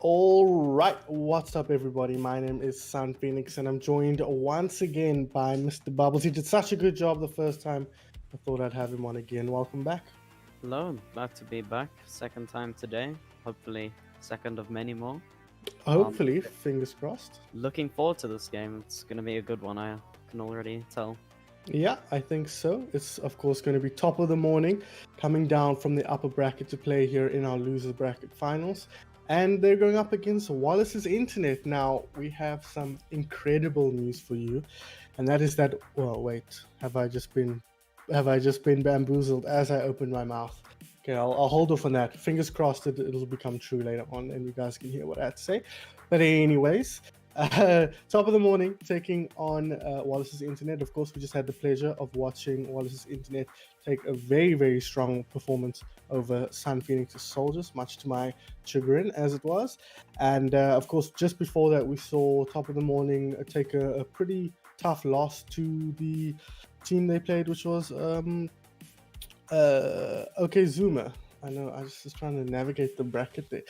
All right, what's up, everybody? My name is Sun Phoenix, and I'm joined once again by Mr. Bubbles. He did such a good job the first time. I thought I'd have him on again. Welcome back. Hello, glad to be back. Second time today. Hopefully, second of many more. Hopefully, fingers crossed. Looking forward to this game. It's going to be a good one, I can already tell. Yeah, I think so. It's, of course, going to be top of the morning, coming down from the upper bracket to play here in our loser bracket finals. And they're going up against Wallace's Internet. Now, we have some incredible news for you. And that is that, well, wait, have I just been bamboozled as I open my mouth? Okay, I'll hold off on that. Fingers crossed that it'll become true later on and you guys can hear what I have to say. But anyways, top of the morning, taking on Wallace's Internet. Of course, we just had the pleasure of watching Wallace's Internet take a very, very strong performance over Sun Phoenix's Soldiers, much to my chagrin, as it was. And of course, just before that, we saw top of the morning take a pretty tough loss to the team they played, which was COWZA. I know, I was just trying to navigate the bracket there.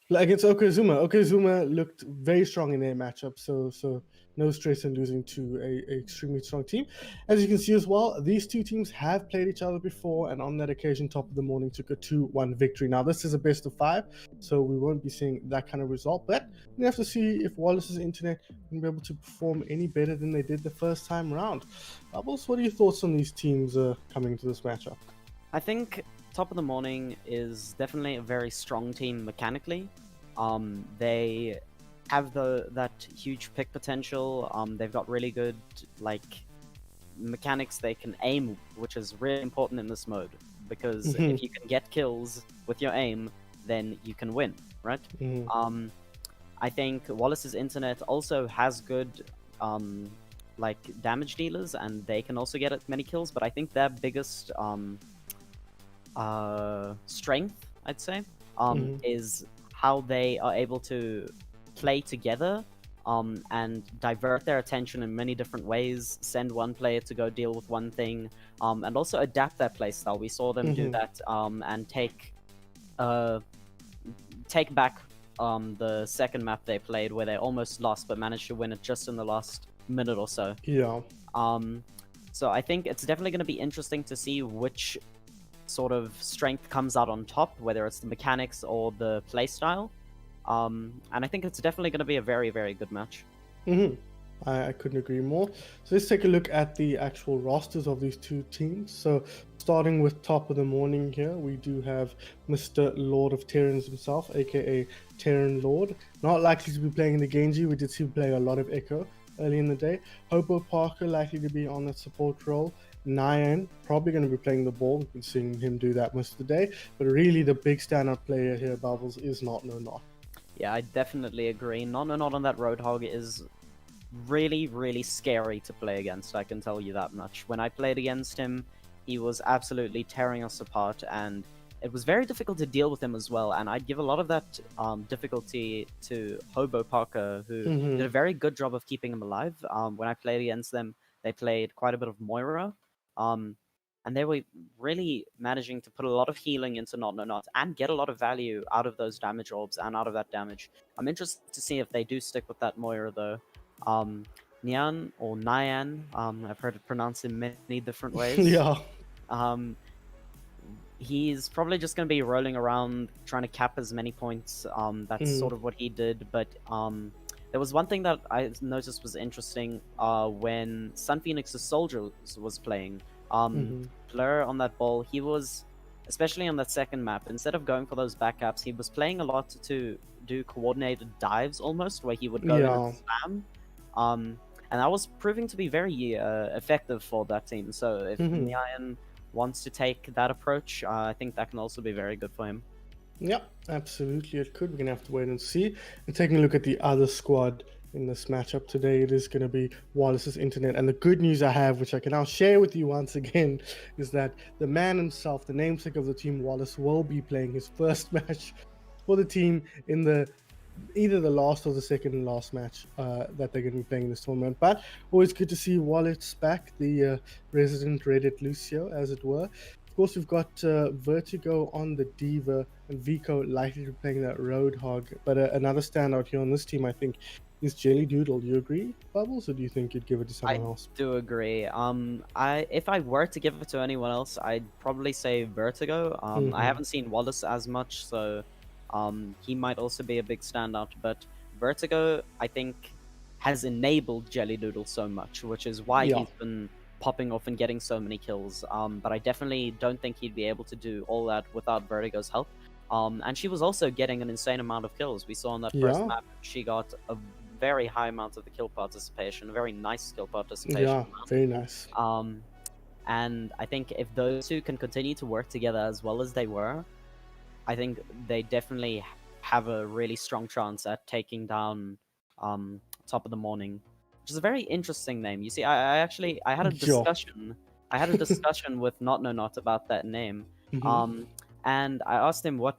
Against COWZA. COWZA looked very strong in their matchup, so no stress in losing to a extremely strong team. As you can see as well, these two teams have played each other before, and on that occasion, top of the morning took a 2-1 victory. Now, this is a best of 5, so we won't be seeing that kind of result, but we have to see if Wallace's Internet can be able to perform any better than they did the first time around. Bubbles, what are your thoughts on these teams coming to this matchup? I think Top of the Morning is definitely a very strong team mechanically. They have that huge pick potential. They've got really good mechanics. They can aim, which is really important in this mode, because if you can get kills with your aim, then you can win, right? I think Wallace's Internet also has good damage dealers, and they can also get many kills, but I think their biggest strength, I'd say, is how they are able to play together and divert their attention in many different ways, send one player to go deal with one thing, and also adapt their playstyle. We saw them do that and take back the second map they played, where they almost lost but managed to win it just in the last minute or so. Yeah. So I think it's definitely going to be interesting to see which sort of strength comes out on top, whether it's the mechanics or the playstyle. And I think it's definitely going to be a very, very good match. I couldn't agree more. So let's take a look at the actual rosters of these two teams. So starting with top of the morning here, we do have Mr. Lord of Terrans himself, aka Terran Lord. Not likely to be playing the Genji. We did see him play a lot of Echo early in the day. Hobo Parker likely to be on that support role. Nyan probably going to be playing the ball. We've been seeing him do that most of the day. But really the big standout player here, Bubbles, is Not No Not. Yeah, I definitely agree. Not No Not on that Roadhog is really, really scary to play against, I can tell you that much. When I played against him, he was absolutely tearing us apart, and it was very difficult to deal with him as well, and I'd give a lot of that difficulty to Hobo Parker, who did a very good job of keeping him alive. When I played against them, they played quite a bit of Moira, and they were really managing to put a lot of healing into Not No Not and get a lot of value out of those damage orbs and out of that damage. I'm interested to see if they do stick with that Moira, though. Nyan, or Nyan, I've heard it pronounced in many different ways. Yeah. He's probably just going to be rolling around trying to cap as many points. That's sort of what he did, but there was one thing that I noticed was interesting when Sun Phoenix's Soldiers was playing. Blur on that ball, he was, especially on that second map, instead of going for those back caps, he was playing a lot to do coordinated dives almost, where he would go in and spam. And that was proving to be very effective for that team. So if Nyan wants to take that approach, I think that can also be very good for him. Yep, absolutely it could. We're going to have to wait and see. And taking a look at the other squad in this matchup today, it is going to be Wallace's Internet. And the good news I have, which I can now share with you once again, is that the man himself, the namesake of the team, Wallace, will be playing his first match for the team in either the last or the second last match that they're going to be playing in this tournament. But always good to see Wallace back, the resident Reddit Lucio, as it were. Of course, we've got Vertigo on the Diva and Vico likely to be playing that Roadhog. But another standout here on this team, I think, is Jelly Doodle. Do you agree, Bubbles, or do you think you'd give it to someone I else? do agree. If I were to give it to anyone else, I'd probably say Vertigo. I Mm-hmm. haven't seen Wallace as much, so he might also be a big standout. But Vertigo, I think, has enabled Jelly Doodle so much, which is why Yeah. he's been popping off and getting so many kills. But I definitely don't think he'd be able to do all that without Vertigo's help. And she was also getting an insane amount of kills. We saw on that first Yeah. map, she got a very high amount of the kill participation, a very nice kill participation. Yeah. Very nice. Um, and I think if those two can continue to work together as well as they were, I think they definitely have a really strong chance at taking down Top of the Morning, which is a very interesting name. You see, I had a Yeah. discussion. I had a discussion with Not No Not about that name, Mm-hmm. um, and I asked him what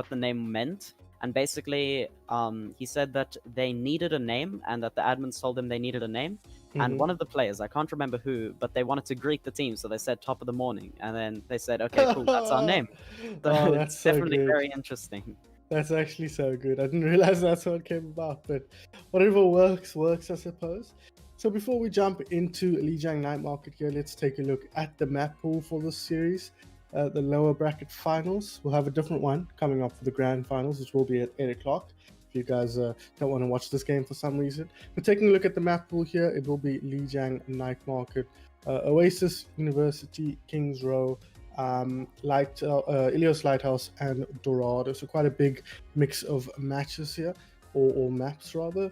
the name meant, and basically, he said that they needed a name, and that the admins told them they needed a name. And Mm-hmm. one of the players, I can't remember who, but they wanted to greet the team, so they said Top of the Morning, and then they said, "Okay, cool, that's our name." So Oh, it's that's so definitely good. very interesting. That's actually so good. I didn't realize that's what came about, but whatever works, works, I suppose. So before we jump into Lijiang Night Market here, let's take a look at the map pool for this series. The lower bracket finals. We'll have a different one coming up for the grand finals, which will be at 8 o'clock. If you guys don't want to watch this game for some reason. But taking a look at the map pool here, it will be Lijiang Night Market, Oasis, University, Kings Row, Ilios Lighthouse, and Dorado. So quite a big mix of matches here, or maps rather.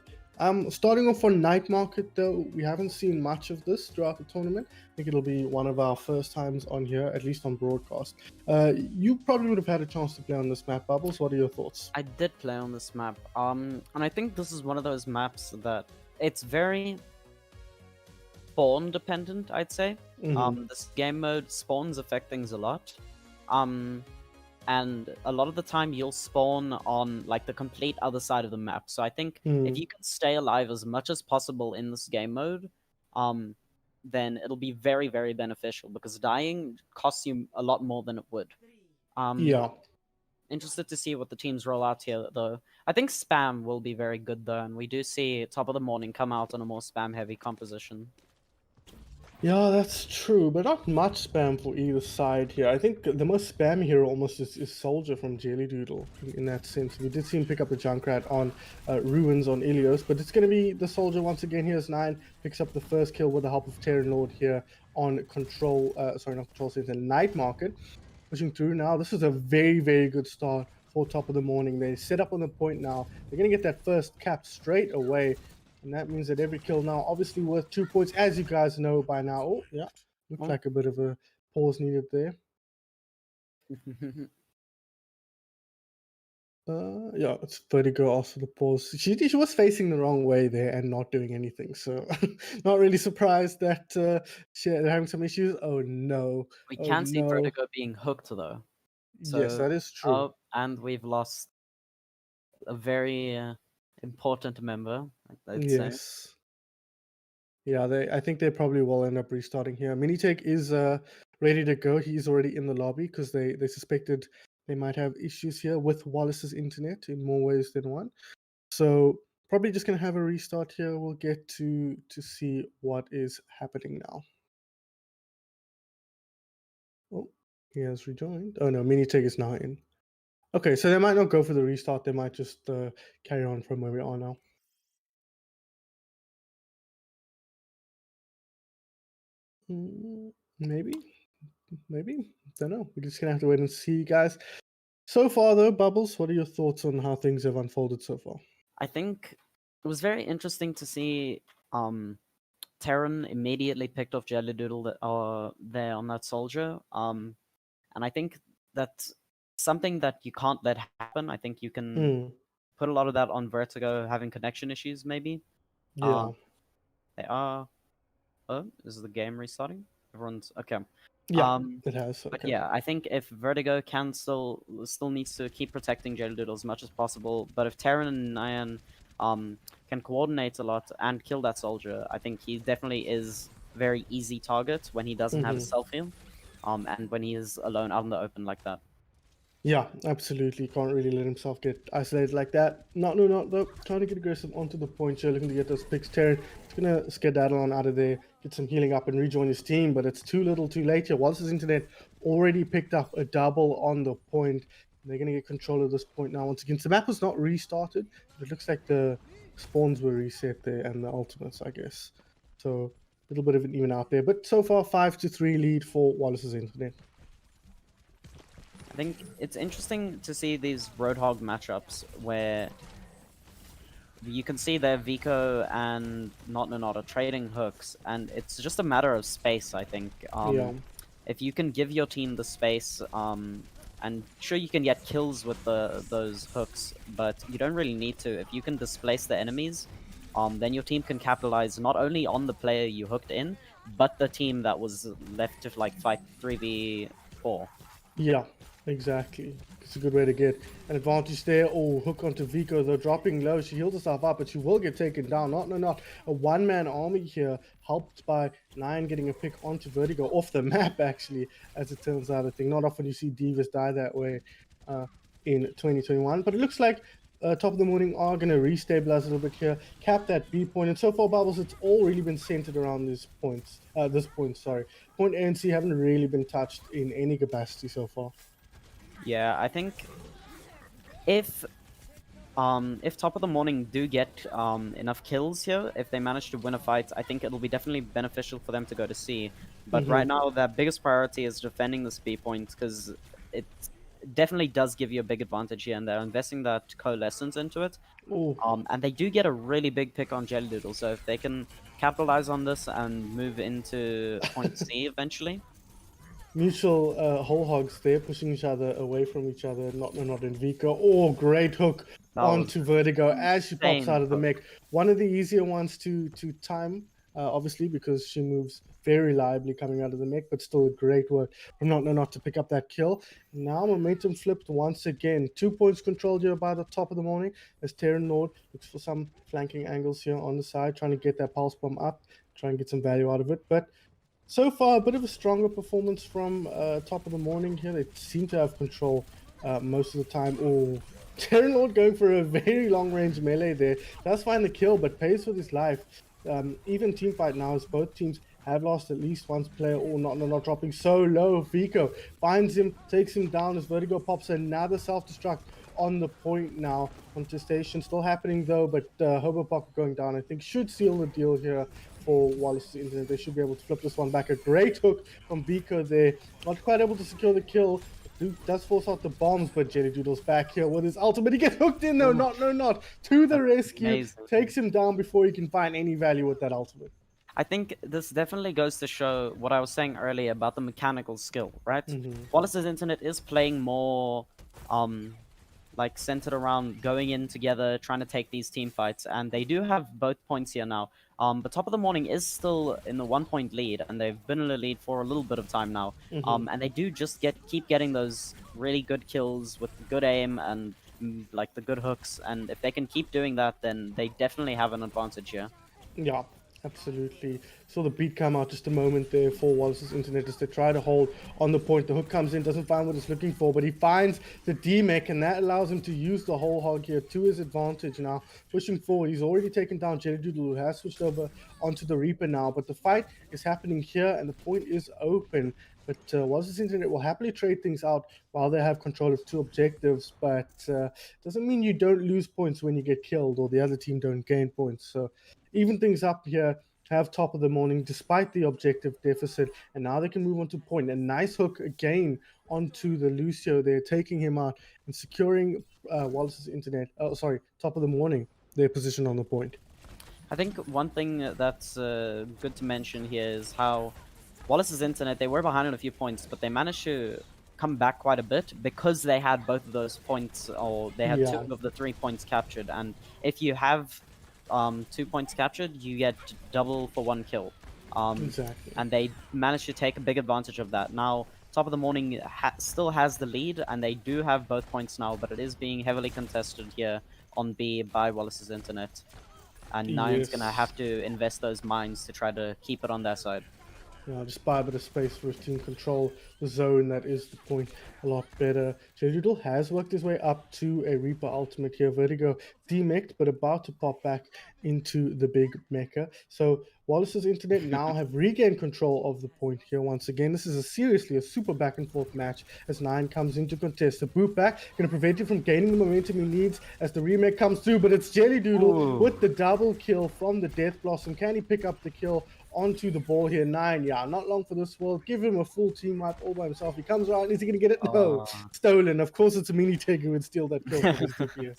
Starting off on Night Market though, we haven't seen much of this throughout the tournament. I think it'll be one of our first times on here, at least on broadcast. You probably would have had a chance to play on this map, Bubbles. What are your thoughts? I did play on this map, and I think this is one of those maps that it's very spawn dependent, I'd say. Mm-hmm. This game mode spawns affect things a lot. And a lot of the time you'll spawn on like the complete other side of the map. So I think if you can stay alive as much as possible in this game mode, then it'll be very, very beneficial because dying costs you a lot more than it would. Yeah. Interested to see what the teams roll out here, though. I think spam will be very good, though, and we do see Top of the Morning come out on a more spam-heavy composition. Yeah, that's true, but not much spam for either side here. I think the most spam here almost is Soldier from Jelly Doodle in that sense. We did see him pick up the Junkrat on Ruins on Ilios, but it's going to be the Soldier once again. Here's 9, picks up the first kill with the help of Terran Lord here on Control, sorry, not Control Center, Night Market. Pushing through now. This is a very, very good start for Top of the Morning. They set up on the point now. They're going to get that first cap straight away. And that means that every kill now obviously worth 2 points, as you guys know by now. Oh, yeah. Looked like a bit of a pause needed there. Yeah, it's Vertigo after the pause. She was facing the wrong way there and not doing anything. So not really surprised that they're having some issues. Oh, no. We Oh, can see no. Vertigo being hooked, though. Yes, So, that is true. oh, and we've lost a very important member, I'd say. Yes. Yeah, I think they probably will end up restarting here. Minitech is ready to go. He's already in the lobby because they suspected they might have issues here with Wallace's internet in more ways than one. So probably just gonna have a restart here. We'll get to see what is happening now. Oh, he has rejoined. Oh no, Minitech is now in. Okay, so they might not go for the restart. They might just carry on from where we are now. Maybe. Don't know. We're just gonna have to wait and see, guys. So far, though, Bubbles, what are your thoughts on how things have unfolded so far? I think it was very interesting to see Terran immediately picked off Jelly Doodle there on that soldier. And I think that's something that you can't let happen. I think you can put a lot of that on Vertigo having connection issues, maybe. Yeah. They are. Oh, is the game restarting? Everyone's okay. Yeah, it has. But Okay. yeah, I think if Vertigo can still needs to keep protecting Jelly Doodle as much as possible, but if Terran and Nyan can coordinate a lot and kill that soldier, I think he definitely is very easy target when he doesn't have a self heal, and when he is alone out in the open like that. Yeah, absolutely. Can't really let himself get isolated like that. Not no, not though. Trying to get aggressive onto the point here, looking to get those picks. Terran, it's gonna skedaddle on out of there, get some healing up, and rejoin his team. But it's too little, too late here. Wallace's internet already picked up a double on the point. They're gonna get control of this point now. Once again, so the map was not restarted, but it looks like the spawns were reset there and the ultimates, I guess. So a little bit of an even out there. But so far, 5-3 lead for Wallace's internet. I think it's interesting to see these Roadhog matchups where you can see there Vico and Not are trading hooks, and it's just a matter of space, I think. Yeah. If you can give your team the space, and sure you can get kills with those hooks, but you don't really need to. If you can displace the enemies, then your team can capitalize not only on the player you hooked in, but the team that was left to like fight 3v4. Yeah, exactly. It's a good way to get an advantage there. Oh, hook onto Vico, though, dropping low. She heals herself up, but she will get taken down. Not. A one-man army here, helped by Nine getting a pick onto Vertigo off the map, actually, as it turns out. I think not often you see Divas die that way in 2021. But it looks like top of the morning are going to restabilize a little bit here, cap that B point. And so far, Bubbles, it's all really been centered around these points. This point, sorry. Point A and C haven't really been touched in any capacity so far. Yeah, I think if top of the morning do get enough kills here, if they manage to win a fight, I think it'll be definitely beneficial for them to go to C. But right now, their biggest priority is defending this B point because it definitely does give you a big advantage here, and they're investing that coalescence into it. Oh, And they do get a really big pick on Jelly Doodle, so if they can capitalize on this and move into point C eventually. mutual whole hogs there, pushing each other away from each other. Not in Vico. Oh, great hook That was onto Vertigo as she pops insane out of the hook. mech. One of the easier ones to time, obviously, because she moves very reliably coming out of the mech, but still a great work from not to pick up that kill. Now momentum flipped once again. 2 points controlled here by the top of the morning as Terran Nord looks for some flanking angles here on the side, trying to get that pulse bomb up, try and get some value out of it. But so far, a bit of a stronger performance from top of the morning here. They seem to have control most of the time. Oh, Terran Lord going for a very long range melee there. Does find the kill, but pays with his life. Even team fight now as both teams have lost at least one player. Oh, not dropping so low. Vico finds him, takes him down as Vertigo pops another self-destruct on the point now. Contestation still happening though, but Hobo Pocket going down, I think, should seal the deal here for Wallace's internet. They should be able to flip this one back. A great hook from Vico there. Not quite able to secure the kill. Duke does force out the bombs, but Jelly Doodle's back here with his ultimate. He gets hooked in though. Not. To the rescue. Amazing. Takes him down before he can find any value with that ultimate. I think this definitely goes to show what I was saying earlier about the mechanical skill, right? Mm-hmm. Wallace's internet is playing more like centered around going in together, trying to take these team fights, and they do have both points here now. But top of the morning is still in the 1 point lead, and they've been in the lead for a little bit of time now. And they do just keep getting those really good kills with good aim and like the good hooks, and if they can keep doing that, then they definitely have an advantage here. Yeah, absolutely. Saw the beat come out just a moment there for Wallace's internet as they try to hold on the point. The hook comes in, doesn't find what he's looking for, but he finds the D-Mech, and that allows him to use the whole hog here to his advantage now. Pushing forward, he's already taken down Jelly Doodle, who has switched over onto the Reaper now, but the fight is happening here, and the point is open. But Wallace's internet will happily trade things out while they have control of two objectives, but doesn't mean you don't lose points when you get killed or the other team don't gain points. So even things up here, have top of the morning despite the objective deficit, and now they can move on to point. A nice hook again onto the Lucio there, taking him out and securing Wallace's internet. Oh, sorry, top of the morning, their position on the point. I think one thing that's good to mention here is how Wallace's internet, they were behind on a few points, but they managed to come back quite a bit because they had both of those points, or they had Yeah. 2 of the 3 points captured. And if you have 2 points captured, you get double for 1 kill. Exactly. And they managed to take a big advantage of that. Now, top of the morning still has the lead, and they do have both points now, but it is being heavily contested here on B by Wallace's internet. And Nine's Yes. gonna have to invest those mines to try to keep it on their side. Just buy a bit of space for his team, control the zone that is the point a lot better. Doodle has worked his way up to a Reaper ultimate here. Vertigo demeched, but about to pop back into the big mecha. So Wallace's internet now have regained control of the point here once again. This is seriously a super back and forth match as Nine comes into contest. The boot back going to prevent him from gaining the momentum he needs as the remake comes through, but it's Jelly Doodle with the double kill from the Death Blossom. Can he pick up the kill onto the ball here? Nine, not long for this world. Give him a full team wipe all by himself. He comes around. Is he going to get it? No. Stolen. Of course, it's a mini take who would steal that kill from his DPS.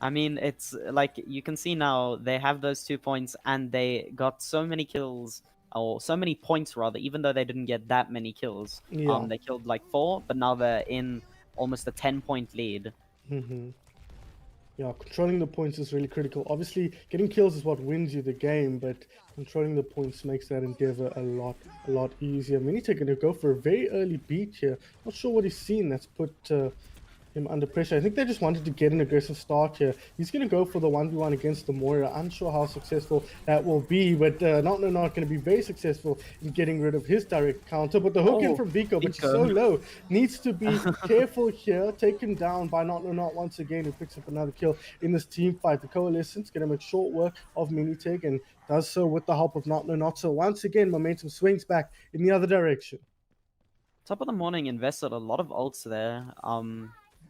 I mean, it's like you can see now they have those 2 points and they got so many kills, or so many points rather, even though they didn't get that many kills. Yeah. They killed like 4, but now they're in almost a 10-point lead. Yeah, controlling the points is really critical. Obviously, getting kills is what wins you the game, but controlling the points makes that endeavor a lot easier. Minitech going to go for a very early beat here. Not sure what he's seen that's put him under pressure. I think they just wanted to get an aggressive start here. He's going to go for the 1v1 against the Moira. Unsure how successful that will be, but not going to be very successful in getting rid of his direct counter. But the hook in from Vico, but she's so low. Needs to be careful here. Taken down by not once again, who picks up another kill in this team fight. The Coalescence going to make short work of Minitech and does so with the help of not. So once again, momentum swings back in the other direction. Top of the Morning invested a lot of ults there.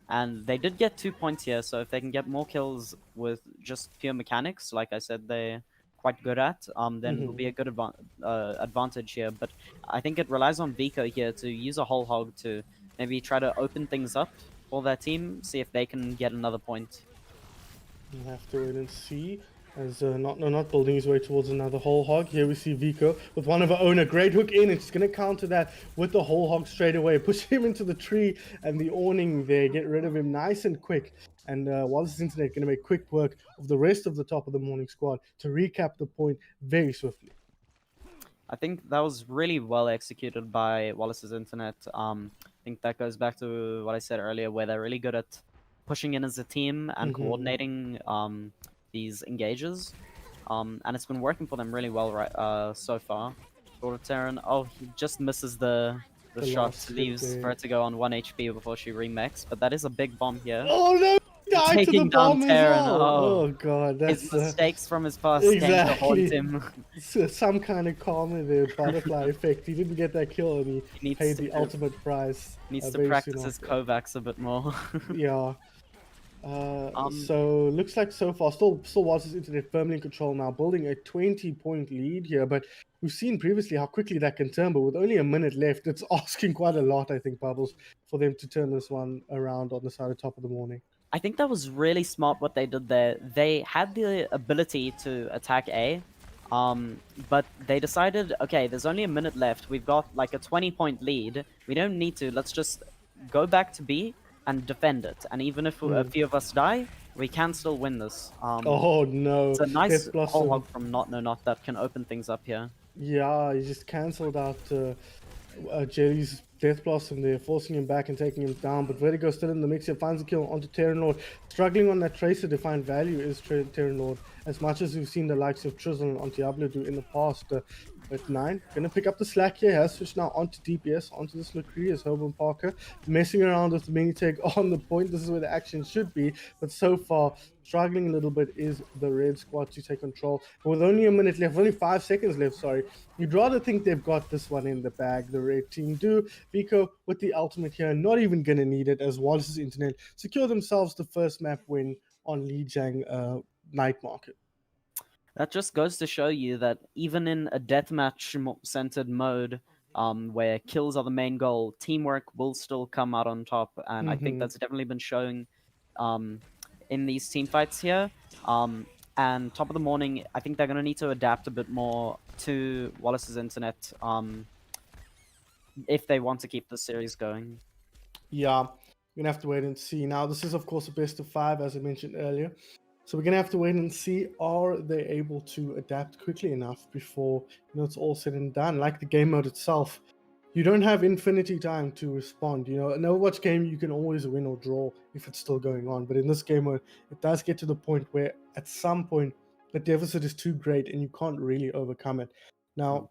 And they did get 2 points here, so if they can get more kills with just pure mechanics, like I said, they're quite good at, then it'll be a good advantage here. But I think it relies on Vico here to use a whole hog to maybe try to open things up for their team, see if they can get another point. We'll have to wait and see. As not building his way towards another whole hog. Here we see Vico with one of her own. A great hook in. It's going to counter that with the whole hog straight away. Push him into the tree and the awning there. Get rid of him nice and quick. And Wallace's internet going to make quick work of the rest of the top of the morning squad to recap the point very swiftly. I think that was really well executed by Wallace's internet. I think that goes back to what I said earlier, where they're really good at pushing in as a team and coordinating these engages, and it's been working for them really well so far. Short of Terran, he just misses the shot, leaves for it to go on 1 HP before she remix, but that is a big bomb here. Oh no! Died Taking to the bomb down Terran. as well. Oh god, that's his mistakes from his past came to haunt him. Some kind of karma there, butterfly effect. He didn't get that kill and he paid the ultimate price. Needs to practice his COWZA a bit more. Yeah. So looks like so far still Wallace's internet firmly in control now, building a 20-point lead here, but we've seen previously how quickly that can turn, but with only a minute left, it's asking quite a lot, I think, Bubbles, for them to turn this one around on the side of top of the morning. I think that was really smart what they did there. They had the ability to attack A, but they decided, okay, there's only a minute left, we've got like a 20-point lead, we don't need to, let's just go back to B and defend it, and even if a few of us die, we can still win this. Oh no! It's a nice whole hog from not that can open things up here. Yeah, he just cancelled out Jelly's Death Blossom there, forcing him back and taking him down. But Vertigo still in the mix here, finds a kill onto Terran Lord. Struggling on that Tracer to find value is Terran Lord, as much as we've seen the likes of Trizzle and Diablo do in the past. But Nine gonna pick up the slack here, has switched now onto DPS, onto this McCree as Hoban Parker, messing around with the mini take on the point. This is where the action should be, but so far struggling a little bit is the red squad to take control. But with only a minute left, only 5 seconds left, sorry, you'd rather think they've got this one in the bag. The red team do. Vico with the ultimate here, not even gonna need it, as Wallace's internet secure themselves the first map win on Lijiang Night Market. That just goes to show you that even in a deathmatch-centered mode, where kills are the main goal, teamwork will still come out on top, and I think that's definitely been showing in these team fights here. And top of the morning, I think they're going to need to adapt a bit more to Wallace's internet if they want to keep the series going. Yeah, we're going to have to wait and see. Now, this is, of course, a best of 5, as I mentioned earlier. So we're going to have to wait and see, are they able to adapt quickly enough before it's all said and done? Like the game mode itself, you don't have infinity time to respond. In Overwatch game, you can always win or draw if it's still going on. But in this game mode, it does get to the point where at some point, the deficit is too great and you can't really overcome it. Now,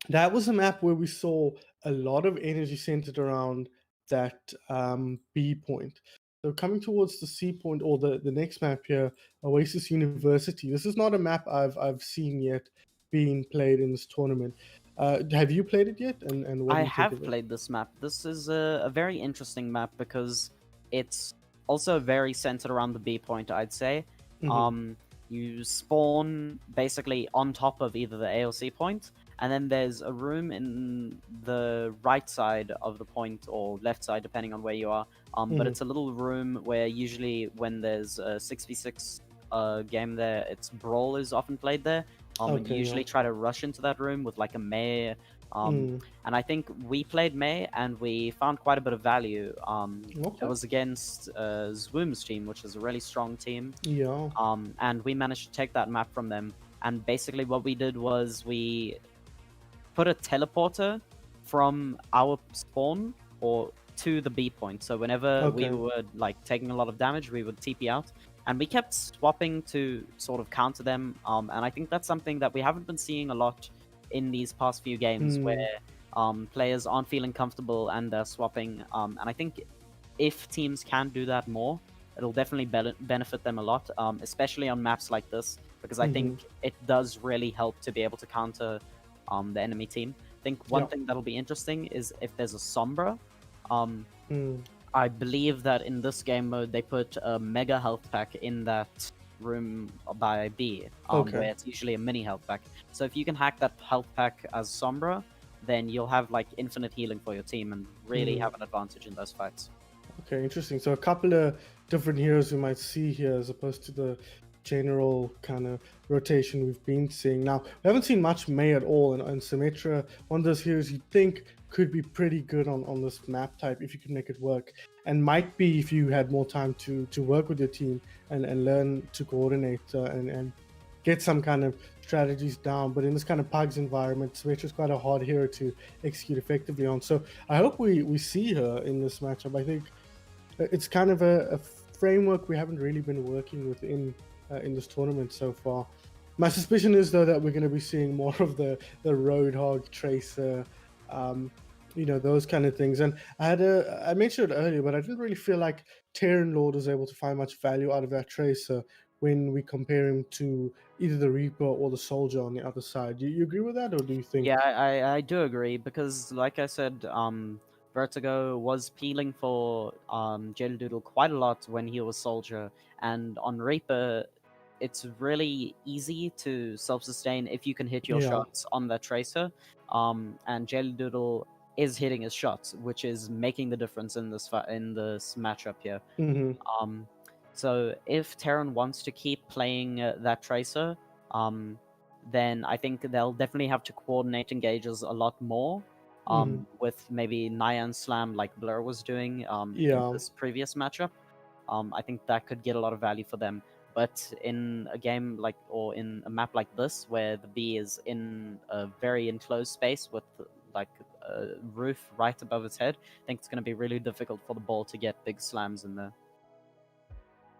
that was a map where we saw a lot of energy centered around that B point. So coming towards the C point or the next map here, Oasis University. This is not a map I've seen yet being played in this tournament. Have you played it yet? And what I do you think have of it? played this map. This is a very interesting map because it's also very centered around the B point, I'd say. Hmm. Um, you spawn basically on top of either the A or C point, and then there's a room in the right side of the point or left side, depending on where you are. But Hmm. it's a little room where usually when there's a 6v6 game there, it's Brawl is often played there. And you Okay, yeah. usually try to rush into that room with like a Mei. Um, Mm, and I think we played Mei and we found quite a bit of value. It okay. was against Zwoom's team, which is a really strong team. Yeah. And we managed to take that map from them. And basically, what we did was we put a teleporter from our spawn or to the B point. So whenever we Okay. were like taking a lot of damage, we would TP out, and we kept swapping to sort of counter them. And I think that's something that we haven't been seeing a lot in these past few games, Mm, where players aren't feeling comfortable and they're swapping. And I think if teams can do that more, it'll definitely benefit them a lot, especially on maps like this, because I hmm. think it does really help to be able to counter the enemy team. I think one Yeah. thing that'll be interesting is if there's a Sombra. Um, Mm, I believe that in this game mode they put a mega health pack in that room by B, okay. where it's usually a mini health pack. So if you can hack that health pack as Sombra, then you'll have like infinite healing for your team and really Mm. have an advantage in those fights. Okay, interesting. So a couple of different heroes we might see here as opposed to the general kind of rotation we've been seeing. Now, we haven't seen much May at all, and Symmetra, one of those heroes you think could be pretty good on this map type if you could make it work, and might be if you had more time to work with your team and learn to coordinate and get some kind of strategies down. But in this kind of Pugs environment, Symmetra is quite a hard hero to execute effectively on. So I hope we see her in this matchup. I think it's kind of a framework we haven't really been working within in this tournament so far. My suspicion is though that we're going to be seeing more of the Roadhog Tracer, um, those kind of things. And I mentioned it earlier, but I didn't really feel like Terran Lord was able to find much value out of that Tracer when we compare him to either the Reaper or the Soldier on the other side. Do you agree with that, or do you Yeah, think? I do agree because, like I said, Vertigo was peeling for Jelly Doodle quite a lot when he was Soldier, and on Reaper, it's really easy to self-sustain if you can hit your Yeah. shots on that Tracer. And Jelly Doodle is hitting his shots, which is making the difference in this matchup here. Hmm. Um, so if Terran wants to keep playing that Tracer, um, then I think they'll definitely have to coordinate engages a lot more. Hmm. With maybe Nyan Slam like Blur was doing in Yeah. this previous matchup. I think that could get a lot of value for them. But in a game like, or in a map like this, where the B is in a very enclosed space with like a roof right above its head, I think it's going to be really difficult for the ball to get big slams in there.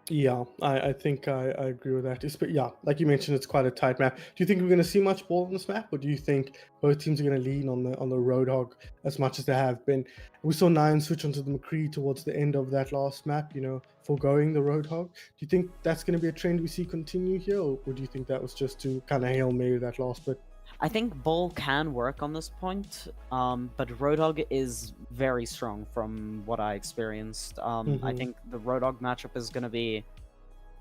Yeah, I think I agree with that. But yeah, like you mentioned, it's quite a tight map. Do you think we're going to see much ball on this map, or do you think both teams are going to lean on the Roadhog as much as they have been? We saw Nine switch onto the McCree towards the end of that last map, foregoing the Roadhog. Do you think that's going to be a trend we see continue here, or do you think that was just to kind of Hail Mary that last bit? I think Bull can work on this point, but Roadhog is very strong from what I experienced. I Hmm. think the Roadhog matchup is going to be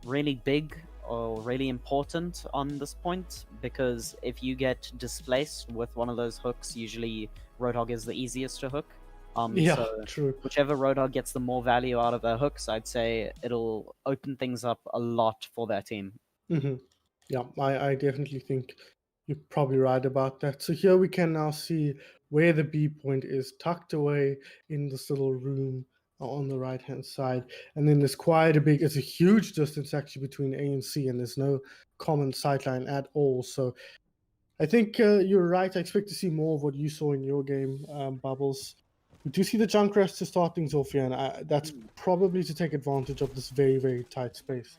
really big or really important on this point because if you get displaced with one of those hooks, usually Roadhog is the easiest to hook. Yeah, So true. whichever Roadhog gets the more value out of their hooks, I'd say it'll open things up a lot for their team. Hmm. Yeah, I definitely think you're probably right about that. So here we can now see where the B point is tucked away in this little room on the right hand side. And then there's quite a big, it's a huge distance actually between A and C, and there's no common sightline at all. So I think you're right. I expect to see more of what you saw in your game, Bubbles. We do see the Junkrat to start things off here, and that's probably to take advantage of this very, very tight space.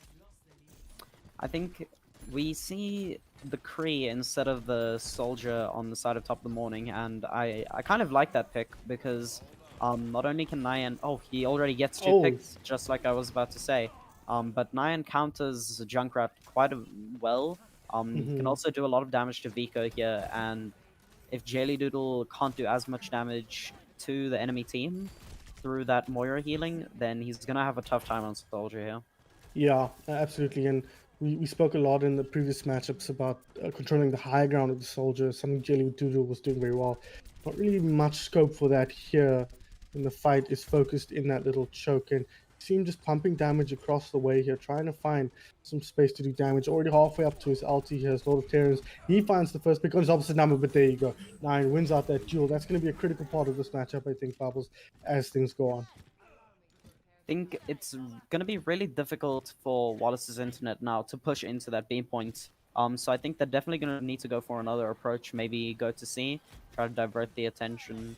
I think we see the Kree instead of the soldier on the side of top of the morning, and I kind of like that pick because not only can Nyan, oh, he already gets 2 Oh, picks, just like I was about to say, but Nyan counters Junkrat quite well. He can hmm also do a lot of damage to Vico here, and if Jelly Doodle can't do as much damage to the enemy team through that Moira healing, then he's gonna have a tough time on Soldier here. yeah, absolutely. And we spoke a lot in the previous matchups about controlling the high ground of the soldier, something Jelly Doodle was doing very well. Not really much scope for that here. And the fight is focused in that little choke. And you see him just pumping damage across the way here, trying to find some space to do damage. Already halfway up to his ulti here, has Lord of Terrans. He finds the first pick on his opposite number, but there you go. Nine wins out that duel. That's going to be a critical part of this matchup, I think, Bubbles, as things go on. Think it's gonna be really difficult for Wallace's internet now to push into that B point. So I think they're definitely gonna need to go for another approach. Maybe go to C, try to divert the attention.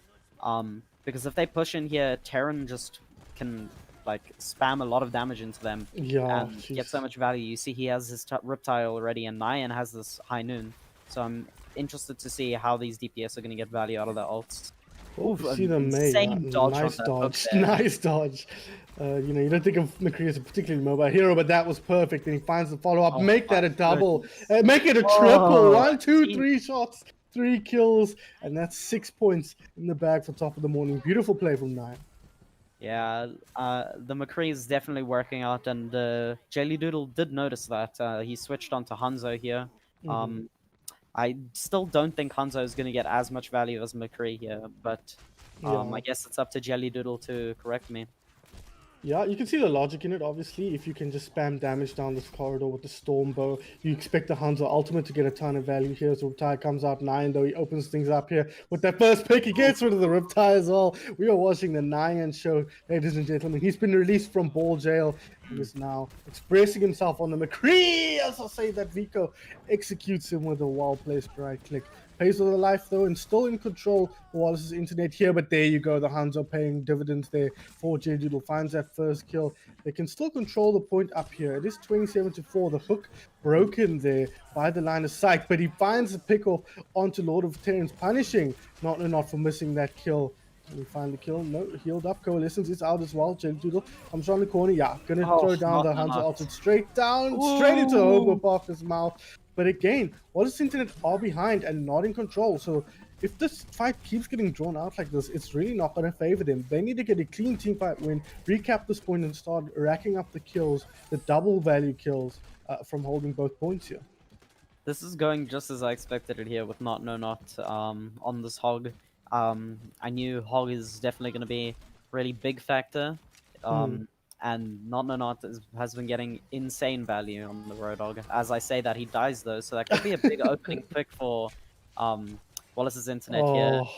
Because if they push in here, Terran just can like spam a lot of damage into them Yeah, and get so jeez. much value. You see, he has his Riptile already, and Nyan has this High Noon. So I'm interested to see how these DPS are gonna get value out of their ults. Oh, Oof, you see an the May. insane dodge on Nice that hook dodge. there. Nice dodge. You don't think of McCree as a particularly mobile hero, but that was perfect. And he finds the follow up. Oh Make my that a double. goodness. Make it a triple. Oh, One, two, see, 3 shots, 3 kills. And that's 6 points in the bag for top of the morning. Beautiful play from Nine. yeah, the McCree is definitely working out, and Jelly Doodle did notice that. He switched on to Hanzo here. hmm Um, I still don't think Hanzo is going to get as much value as McCree here, but I Yeah. guess it's up to Jelly Doodle to correct me. Yeah, you can see the logic in it, obviously. If you can just spam damage down this corridor with the Storm Bow, you expect the Hanzo ultimate to get a ton of value here. So Riptide comes out 9, though he opens things up here with that first pick. He gets rid of the Riptide as well. We are watching the Nyan show, ladies and gentlemen. He's been released from ball jail and is now expressing himself on the McCree. As I say that Vico executes him with a well-placed right click. Pays with a life though, and still in control for Wallace's internet here. But there you go, the Hanzo paying dividends there for J Doodle. Finds that first kill. They can still control the point up here. It is 27-4. The hook broken there by the line of sight, but he finds the pick off onto Lord of Terrans, punishing not for missing that kill. Can we find the kill? No, healed up. Coalescence is out as well. J Doodle comes around the corner. Yeah, gonna Oh, throw down the Hanzo not. ulted straight down, straight into Hobo Ooh. Parker's mouth. But again, Wallace Internet are behind and not in control. So if this fight keeps getting drawn out like this, it's really not going to favor them. They need to get a clean team fight win, recap this point, and start racking up the kills, the double value kills from holding both points here. This is going just as I expected it here with Not No Not on this Hog. I knew Hog is definitely going to be a really big factor. And Not No Not has been getting insane value on the Roadhog. As I say that, he dies though, so that could be a big opening pick for Wallace's internet here. Oh,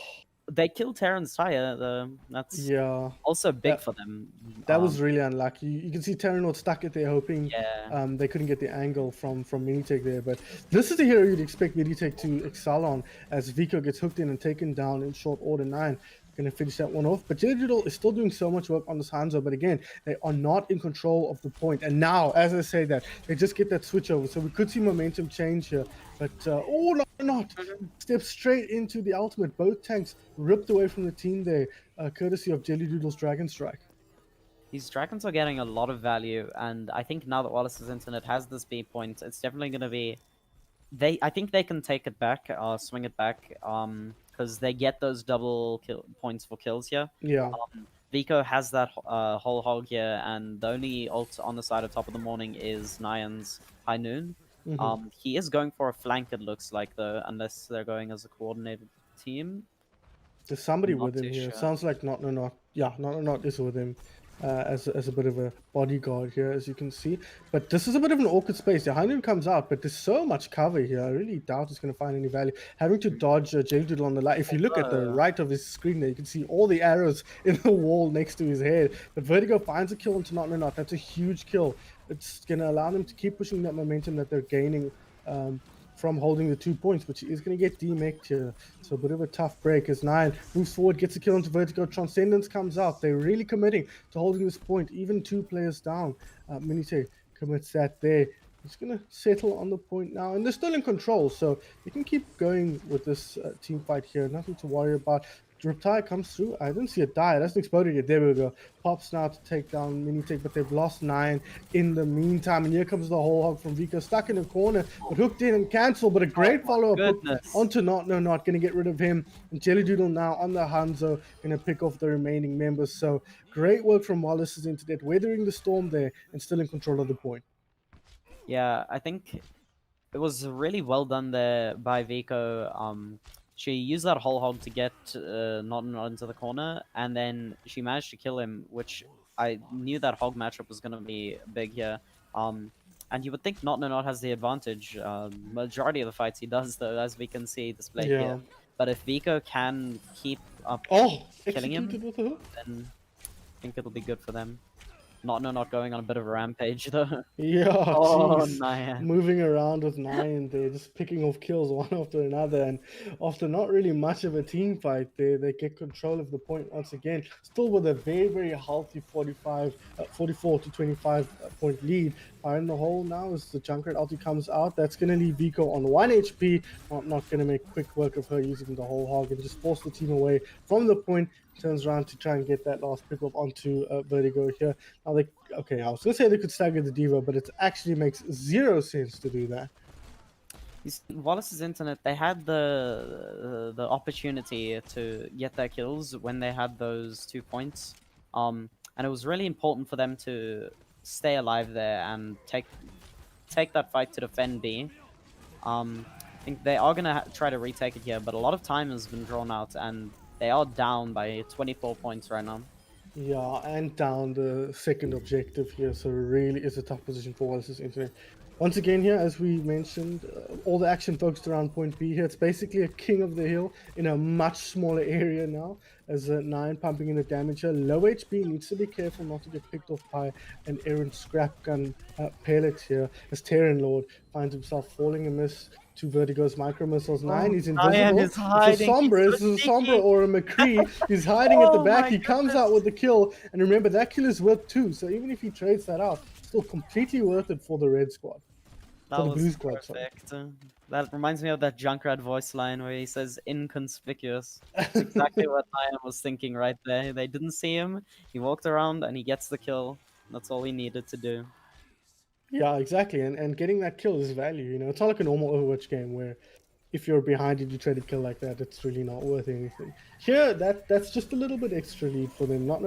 They killed Terran's tire, though. That's yeah. also big That, for them. that was really unlucky. You can see Terranort stuck it there, hoping Yeah. they couldn't get the angle from Minitech there. But this is the hero you'd expect Minitech to excel on, as Vico gets hooked in and taken down in short order. 9 going to finish that one off. But Digital is still doing so much work on this Hanzo. But again, they are not in control of the point. And now, as I say that, they just get that switch over. So we could see momentum change here. But, oh, not. Steps straight into the ultimate. Both tanks ripped away from the team there, courtesy of Jelly Doodle's Dragon Strike. These dragons are getting a lot of value, and I think now that Wallace's internet has this B point, it's definitely going to be. I think they can take it back, swing it back, because they get those double points for kills here. Yeah. Vico has that whole hog here, and the only ult on the side of top of the morning is Nyan's High Noon. He is going for a flank, it looks like, though, unless they're going as a coordinated team. There's somebody I'm not with him too here. sure. Sounds like not. Yeah, not is with him as a bit of a bodyguard here, as you can see. But this is a bit of an awkward space. The Heinun comes out, but there's so much cover here. I really doubt he's going to find any value. Having to dodge Jelly Doodle on the light. If you look at the right of his screen there, you can see all the arrows in the wall next to his head. But Vertigo finds a kill into not. That's a huge kill. It's going to allow them to keep pushing that momentum that they're gaining from holding the 2 points, which is going to get demeked here. So a bit of a tough break as 9 moves forward, gets a kill into Vertigo. Transcendence comes out. They're really committing to holding this point, even 2 players down. Minite commits that there. He's going to settle on the point now, and they're still in control, so they can keep going with this team fight here. Nothing to worry about. Reptile comes through. I didn't see it die. It hasn't exploded yet. There we go. Pops now to take down Mini Take, but they've lost 9 in the meantime. And here comes the whole hog from Vico, stuck in a corner, but hooked in and cancelled. But a great follow-up hook Goodness. onto Not going to get rid of him. And Jelly Doodle now on the Hanzo, going to pick off the remaining members. So great work from Wallace's Internet, weathering the storm there and still in control of the point. Yeah, I think it was really well done there by Vico. She used that whole hog to get not into the corner, and then she managed to kill him, which I knew that hog matchup was going to be big here. And you would think Not has the advantage. Majority of the fights he does, though, as we can see displayed here. But if Vico can keep up killing him, executed with a hook. then I think it'll be good for them. Not going on a bit of a rampage, though. Yeah, Oh, jeez. Nyan. Moving around with Nyan there, just picking off kills one after another. And after not really much of a team fight there, they get control of the point once again. Still with a very, very healthy 44 to 25 point lead. Fire in the hole now as the Junkrat ulti comes out. That's going to leave Vico on 1 HP. Not going to make quick work of her using the whole hog and just force the team away from the point. Turns around to try and get that last pick up onto Vertigo here. Now okay, I was gonna say they could stagger the Diva, but it actually makes 0 sense to do that. Wallace's Internet, they had the opportunity to get their kills when they had those 2 points, and it was really important for them to stay alive there and take that fight to defend B. I think they are gonna try to retake it here, but a lot of time has been drawn out, and they are down by 24 points right now. Yeah, and down the second objective here, so really is a tough position for Wallace's Internet. Once again here, as we mentioned, all the action focused around point B here. It's basically a king of the hill in a much smaller area now, as 9 pumping in the damage here. Low HP, needs to be careful not to get picked off by an errant scrap gun pellet here, as Terran Lord finds himself falling amiss to Vertigo's micro missiles. 9 is invisible. It's a Sombra. It's a Sombra or a McCree. He's hiding at the back. He comes out with the kill. And remember, that kill is worth 2. So even if he trades that out, still completely worth it for the red squad. That was blue squad, perfect. That reminds me of that Junkrat voice line where he says inconspicuous. That's exactly what I was thinking right there. They didn't see him. He walked around and he gets the kill. That's all he needed to do. Yeah, exactly. And getting that kill is value. You know, it's not like a normal Overwatch game where if you're behind and you try to kill like that, it's really not worth anything. Here, that's just a little bit extra lead for them. Not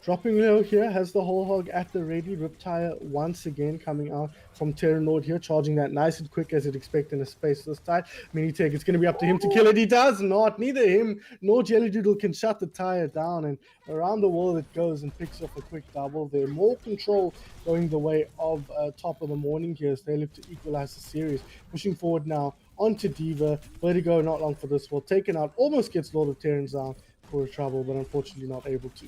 dropping low here, has the whole hog at the ready. Riptire once again coming out from Terran Lord here, charging that nice and quick as you'd expect in a space this tight. Mini Take, it's going to be up to him to kill it. He does not. Neither him nor Jelly Doodle can shut the tire down, and around the wall it goes and picks off a quick double there. More control going the way of top of the morning here as they look to equalize the series. Pushing forward now onto Diva. Vertigo not long for this. Well, taken out, almost gets Lord of Terrans down for trouble, but unfortunately not able to.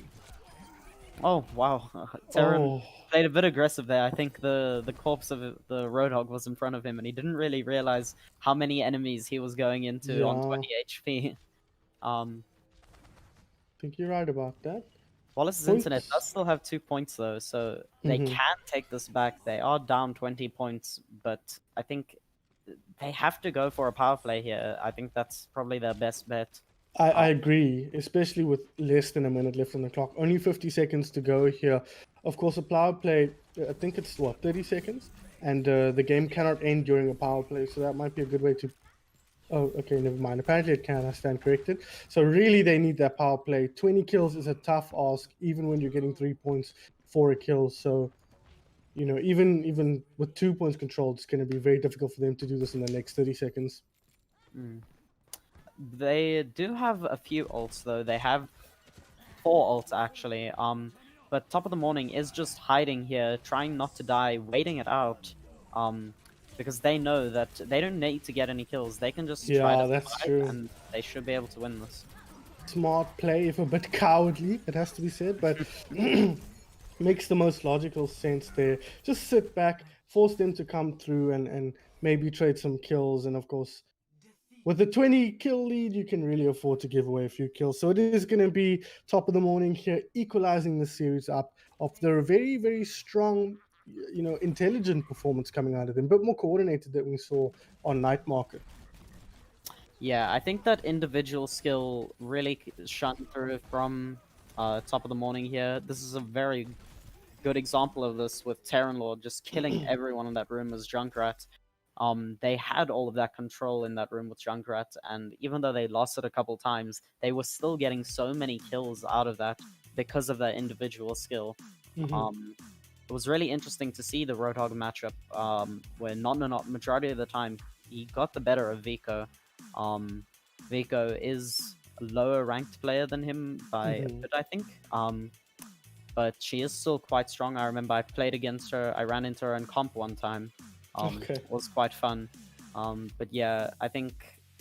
Oh, wow. Terran played a bit aggressive there. I think the corpse of the Roadhog was in front of him, and he didn't really realize how many enemies he was going into on 20 HP. I think you're right about that. Wallace's Internet does still have 2 points, though, so they can take this back. They are down 20 points, but I think they have to go for a power play here. I think that's probably their best bet. I agree, especially with less than a minute left on the clock. Only 50 seconds to go here. Of course, a power play, I think it's, 30 seconds? And the game cannot end during a power play, so that might be a good way to... Oh, okay, never mind. Apparently it can, I stand corrected. So really, they need that power play. 20 kills is a tough ask, even when you're getting 3 points for a kill. So, you know, even with 2 points controlled, it's going to be very difficult for them to do this in the next 30 seconds. They do have a few ults, though. They have 4 ults, actually. But Top of the Morning is just hiding here, trying not to die, waiting it out. Because they know that they don't need to get any kills. They can just try to survive, and they should be able to win this. Smart play, if a bit cowardly, it has to be said, but makes the most logical sense there. Just sit back, force them to come through, and maybe trade some kills, and of course, with a 20 kill lead, you can really afford to give away a few kills. So it is going to be Top of the Morning here, equalizing the series up after a very, very strong intelligent performance coming out of them, a bit more coordinated than we saw on Night Market. Yeah, I think that individual skill really shone through from top of the morning here. This is a very good example of this with Terran Lord just killing everyone in that room as Junkrat. They had all of that control in that room with Junkrat, and even though they lost it a couple times, they were still getting so many kills out of that because of their individual skill. It was really interesting to see the Roadhog matchup, where not majority of the time he got the better of Vico. Vico is a lower ranked player than him by a bit, I think. But she is still quite strong. I remember I played against her. I ran into her in comp one time. Okay. It was quite fun. But yeah, I think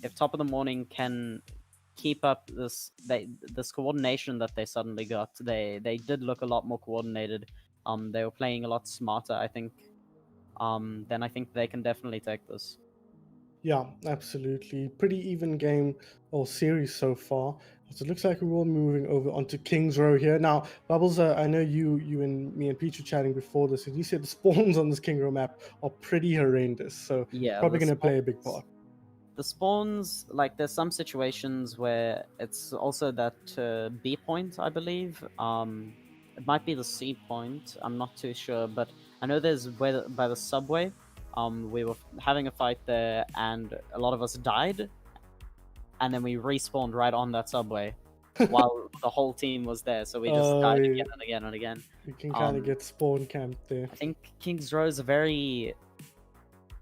if Top of the Morning can keep up this coordination that they suddenly got, they did look a lot more coordinated. They were playing a lot smarter, I think. Then I think they can definitely take this. Yeah, absolutely. Pretty even game or series so far. So it looks like we're all moving over onto King's Row here. Now, Bubbles, I know you and me and Pete were chatting before this, and you said the spawns on this King Row map are pretty horrendous. So Yeah, probably going to play a big part. The spawns, like, there's some situations where it's also that B point, I believe. It might be the C point. I'm not too sure, but I know there's where by the subway. We were having a fight there, and a lot of us died, and then we respawned right on that subway while the whole team was there. So we just died again and again and again. You can kind of get spawn camped there. I think King's Row is a very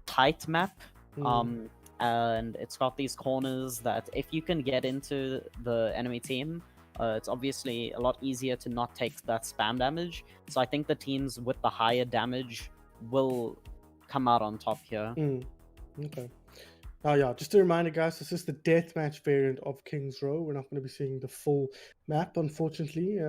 tight map. And it's got these corners that if you can get into the enemy team, it's obviously a lot easier to not take that spam damage. So I think the teams with the higher damage will come out on top here. Okay. Now, yeah, just a reminder, guys, this is the deathmatch variant of King's Row. We're not going to be seeing the full map, unfortunately.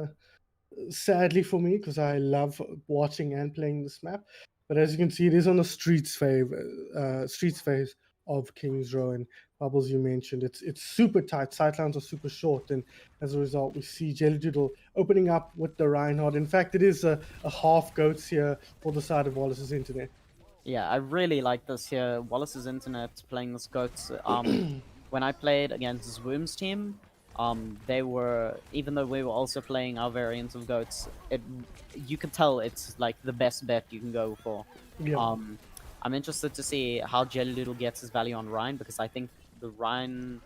Sadly for me, because I love watching and playing this map. But as you can see, it is on the streets phase of King's Row, and Bubbles, you mentioned it's super tight. Sightlines are super short, and as a result, we see Jelly Doodle opening up with the Reinhardt. In fact, it is a half goats here for the side of Wallace's internet. Yeah, I really like this here. Wallace's internet playing this goats. When I played against Zoom's team, they were, even though we were also playing our variant of goats, you could tell it's like the best bet you can go for. Yeah. I'm interested to see how Jelly Doodle gets his value on Ryan, because I think the Ryan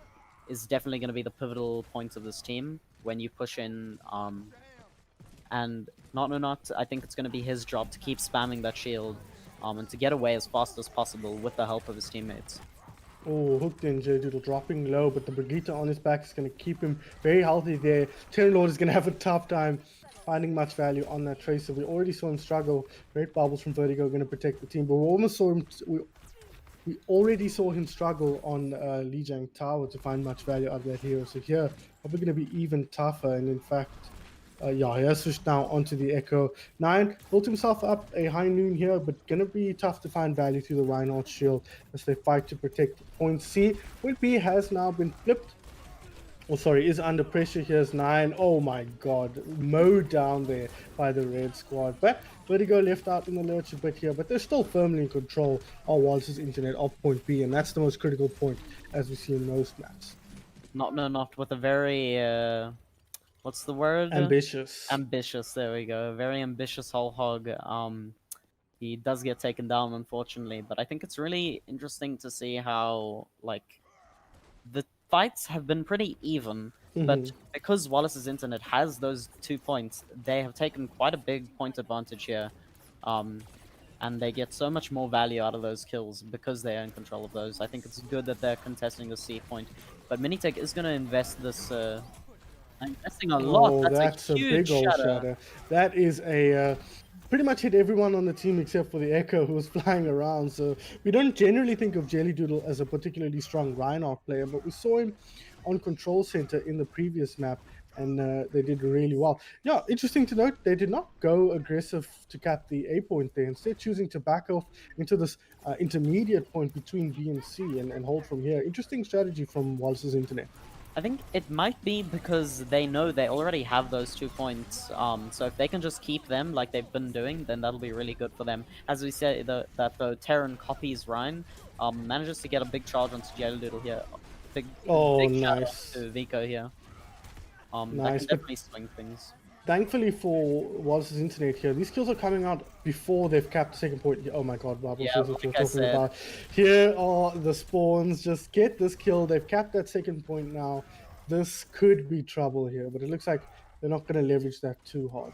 is definitely going to be the pivotal point of this team when you push in. And not, I think it's going to be his job to keep spamming that shield and to get away as fast as possible with the help of his teammates. Oh, hooked in, Jelly Doodle dropping low, but the Brigitte on his back is going to keep him very healthy there. Terran Lord is going to have a tough time finding much value on that Tracer. We already saw him struggle. Great bubbles from Vertigo going to protect the team, but we almost saw him. We already saw him struggle on Lijiang Tower to find much value out of that hero. So here, probably going to be even tougher. And in fact, yeah, he has switched now onto the Echo. 9 built himself up a high noon here, but going to be tough to find value through the Reinhardt shield as they fight to protect point C. Point B has now been flipped. Oh, sorry, is under pressure. Here's 9. Oh my god, mowed down there by the red squad. But Vertigo left out in the lurch a bit here, but they're still firmly in control of Wallace's internet of point B, and that's the most critical point as we see in most maps. Not with a very what's the word? Ambitious. Ambitious, there we go. Very ambitious whole hog. He does get taken down, unfortunately, but I think it's really interesting to see how, like, the fights have been pretty even, but because Wallace's internet has those 2 points, they have taken quite a big point advantage here. And they get so much more value out of those kills because they're in control of those. I think it's good that they're contesting the C point, but Minitech is going to invest this investing a lot. Oh, that's a huge big old shatter. That is a pretty much hit everyone on the team except for the Echo who was flying around. So we don't generally think of Jelly Doodle as a particularly strong Reinhardt player, but we saw him on Control Center in the previous map, and they did really well. Yeah, interesting to note, they did not go aggressive to cap the A point there, instead choosing to back off into this intermediate point between B and C and hold from here. Interesting strategy from Wallace's internet. I think it might be because they know they already have those 2 points. So if they can just keep them like they've been doing, then that'll be really good for them. As we said, that though Terran copies Ryan, manages to get a big charge onto Doodle here. Big Oh, big shout out nice. to Vico here. That Nice. can But definitely swing things. thankfully for Wallace's internet here, these kills are coming out before they've capped the second point. Oh my god, Bubbles, Yeah, here's what you're like I talking said, about. Here are the spawns. Just get this kill. They've capped that second point now. This could be trouble here, but it looks like they're not going to leverage that too hard.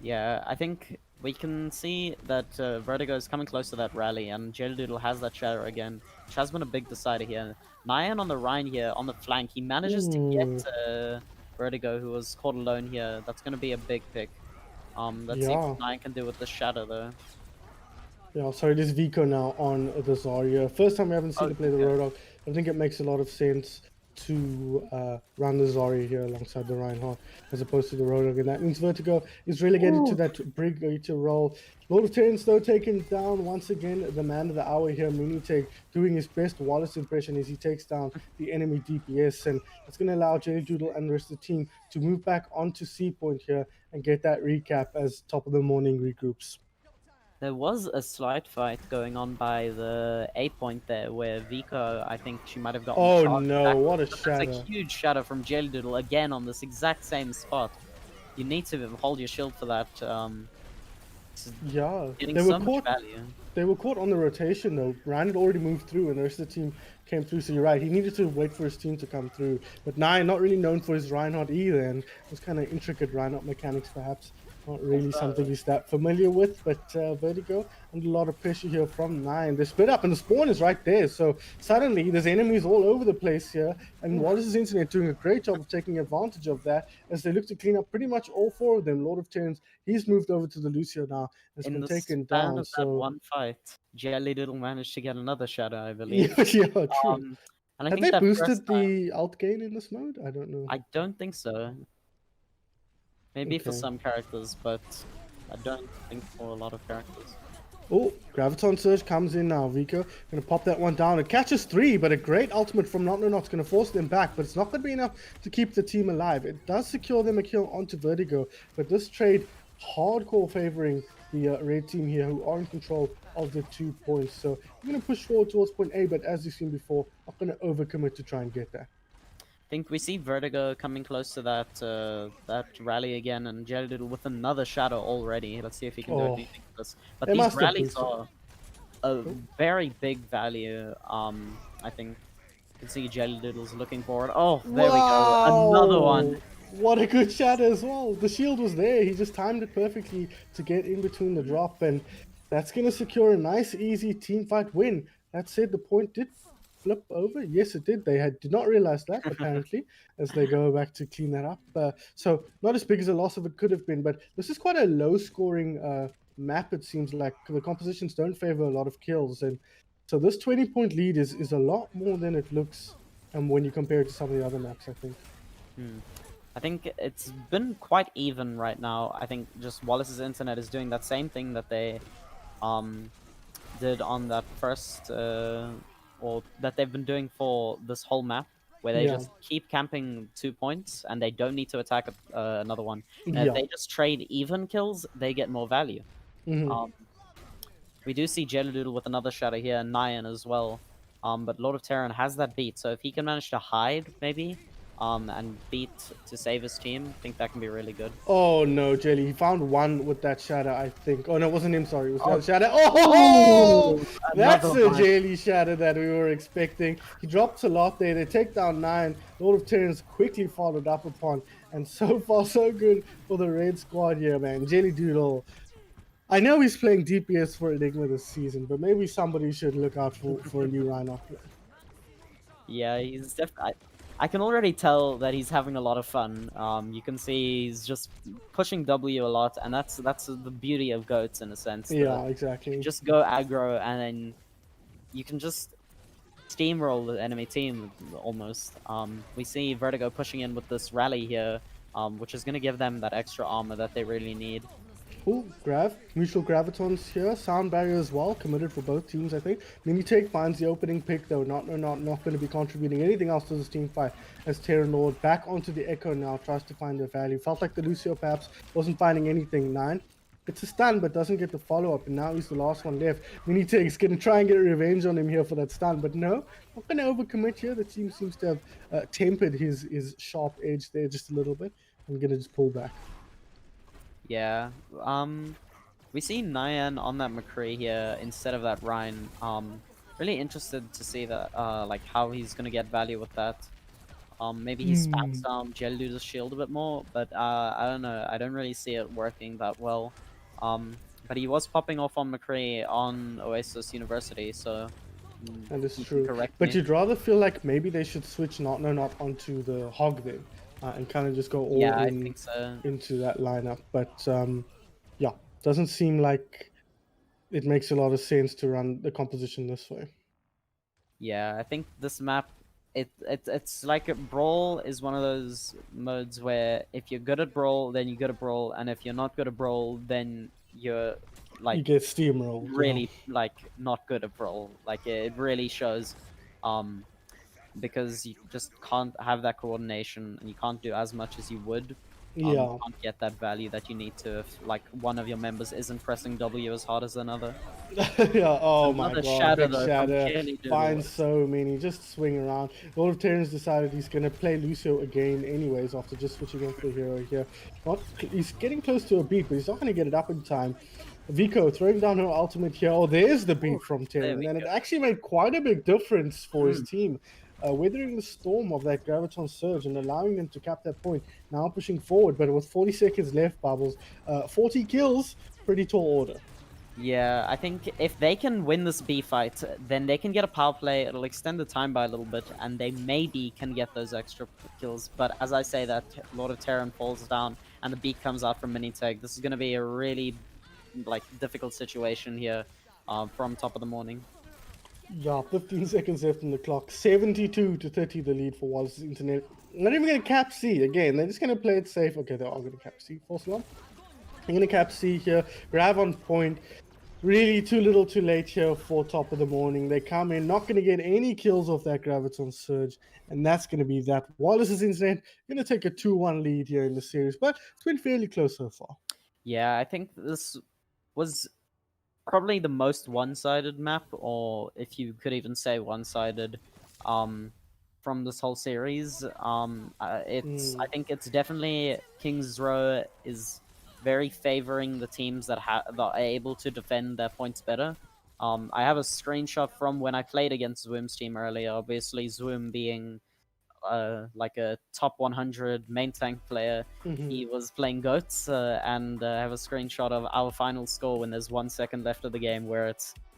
yeah, I think we can see that Vertigo is coming close to that rally, and Doodle has that shadow again, which has been a big decider here. Nyan on the Rhine here, on the flank, he manages to get Ooh, Vertigo, who was caught alone here. That's going to be a big pick. Let's see yeah. what Nyan can do with the shadow, though. Yeah, sorry, this Vico now on the Zarya. First time we haven't seen Oh, to play the okay. Roadhog. I think it makes a lot of sense to run the Zarya here alongside the Reinhardt as opposed to the Roadhog. And that means Vertigo is relegated to Ooh. that Brigator role. Lord of Terrence, though, taken down once again. The man of the hour here, Minitake, doing his best Wallace impression as he takes down the enemy DPS. And it's going to allow Jelly Doodle and the rest of the team to move back onto C point here and get that recap as top of the morning regroups. There was a slight fight going on by the A point there, where Vico, I think she might have gotten Oh charged no, back. what a But that's a shadow. huge shadow from Doodle again on this exact same spot. You need to hold your shield for that. It's Yeah, getting they were so much caught. value. They were caught on the rotation though. Ryan had already moved through, and the rest of the team came through. So you're right. He needed to wait for his team to come through. But Nine, not really known for his Reinhardt either, and those kind of intricate Reinhardt mechanics, perhaps not really something he's that familiar with. But Vertigo under a lot of pressure here from Nine. They split up, and the spawn is right there. So suddenly there's enemies all over the place here, and Wallace's internet doing a great job of taking advantage of that as they look to clean up pretty much all four of them. Lord of Terrans, he's moved over to the Lucio now. Has In been the taken span down. of that So one fight, Doodle managed to get another shadow, I yeah, believe. yeah, true. Um, and I Have think they that first boosted time, the alt gain in this mode? I don't know. I don't think so. Maybe for Okay. some characters, but I don't think for a lot of characters. Oh, Graviton Surge comes in now. Vico gonna pop that one down. It catches three, but a great ultimate from Not's gonna force them back, but it's not gonna be enough to keep the team alive. It does secure them a kill onto Vertigo, but this trade hardcore favoring the red team here, who are in control of the 2 points. So I'm gonna push forward towards point A, but as you've seen before, not gonna overcommit to try and get that. Think we see Vertigo coming close to that rally again, and Doodle with another shadow already. Let's see if he can do Oh, anything with this. But they these must have rallies boosted. are a Oh. very big value. I think you can see Doodle's looking forward. Oh, there we go, another one. Wow! What a good shot as well. The shield was there. He just timed it perfectly to get in between the drop, and that's going to secure a nice, easy team fight win. That said, the point did flip over. Yes, it did. They did not realize that, apparently, as they go back to clean that up. So not as big as a loss of it could have been, but this is quite a low-scoring map, it seems like. The compositions don't favor a lot of kills, and so this 20-point lead is a lot more than it looks when you compare it to some of the other maps, I think. I think it's been quite even right now. I think just Wallace's internet is doing that same thing that they did on that first or that they've been doing for this whole map, where they Yeah. just keep camping 2 points and they don't need to attack another one. And if Yeah. they just trade even kills, they get more value. Hmm. Um, we do see Doodle with another shadow here, and Nyan as well. But Lord of Terran has that beat, so if he can manage to hide, maybe, and beat to save his team, I think that can be really good. Oh no, Jelly. He found one with that shadow, I think. Oh no, it wasn't him, sorry. It was the Oh, other shadow. Oh! ooh, That's another the one. Jelly shadow that we were expecting. He drops a lot there. They take down 9. Lord of Terrans quickly followed up upon. And so far, so good for the red squad here, man. Jelly Doodle. I know he's playing DPS for Enigma this season, but maybe somebody should look out for a new Reinhardt player. Yeah, he's definitely. I can already tell that he's having a lot of fun. You can see he's just pushing W a lot, and that's the beauty of goats in a sense. That Yeah, you can exactly. just go aggro, and then you can just steamroll the enemy team almost. We see Vertigo pushing in with this rally here, which is going to give them that extra armor that they really need. Cool. Grav. Mutual gravitons here. Sound barrier as well. Committed for both teams, I think. Minitake finds the opening pick, though. Not going to be contributing anything else to this team fight. As Terran Lord back onto the Echo now tries to find their value. Felt like the Lucio perhaps wasn't finding anything. 9. It's a stun, but doesn't get the follow-up, and now he's the last one left. Minitake's going to try and get revenge on him here for that stun, but no, not going to overcommit here. The team seems to have tempered his sharp edge there just a little bit. I'm going to just pull back. Yeah. We see Nyan on that McCree here instead of that Ryan. Really interested to see that, like how he's gonna get value with that. Maybe he spams down Geodude's shield a bit more, but I don't know. I don't really see it working that well. But he was popping off on McCree on Oasis University, so That is you can true. correct But me. you'd rather feel like maybe they should switch not onto the Hog then, and kind of just go all Yeah, I in think so. into that lineup. But yeah, doesn't seem like it makes a lot of sense to run the composition this way. Yeah, I think this map, it's like Brawl is one of those modes where if you're good at Brawl, then you're good at Brawl, and if you're not good at Brawl, then you're You like get steamrolled. really like not good at Brawl. Like it really shows, because you just can't have that coordination and you can't do as much as you would. Yeah. You can't get that value that you need to if like one of your members isn't pressing W as hard as another. Yeah, oh my Another god, shadow, big though, from shadow. Cheerleader Finds Wallace. so many, just swing around. Lord of Terrans decided he's going to play Lucio again anyways after just switching off the hero here. He's getting close to a beat, but he's not going to get it up in time. Vico throwing down her ultimate here. Oh, there's the beat from Terran, and it actually made quite a big difference for his team. Weathering the storm of that Graviton Surge and allowing them to cap that point. Now pushing forward, but with 40 seconds left, Bubbles. 40 kills, pretty tall order. Yeah, I think if they can win this B fight, then they can get a power play, it'll extend the time by a little bit, and they maybe can get those extra kills. But as I say that, Lord of Terran falls down, and the beat comes out from Minitag. This is going to be a really like difficult situation here from top of the morning. Yeah, 15 seconds left on the clock. 72 to 30 the lead for Wallace's Internet. Not even going to cap C again. They're just going to play it safe. Okay, they are going to cap C. False alarm. I'm going to cap C here. Grab on point. Really too little too late here for top of the morning. They come in, not going to get any kills off that Graviton Surge. And that's going to be that. Wallace's Internet going to take a 2-1 lead here in the series. But it's been fairly close so far. Yeah, I think this was probably the most one-sided map, or if you could even say one-sided, from this whole series. I think it's definitely King's Row is very favoring the teams that are able to defend their points better. I have a screenshot from when I played against Zoom's team earlier. Obviously, Zoom being like a top 100 main tank player. He was playing goats, and I have a screenshot of our final score when there's 1 second left of the game, where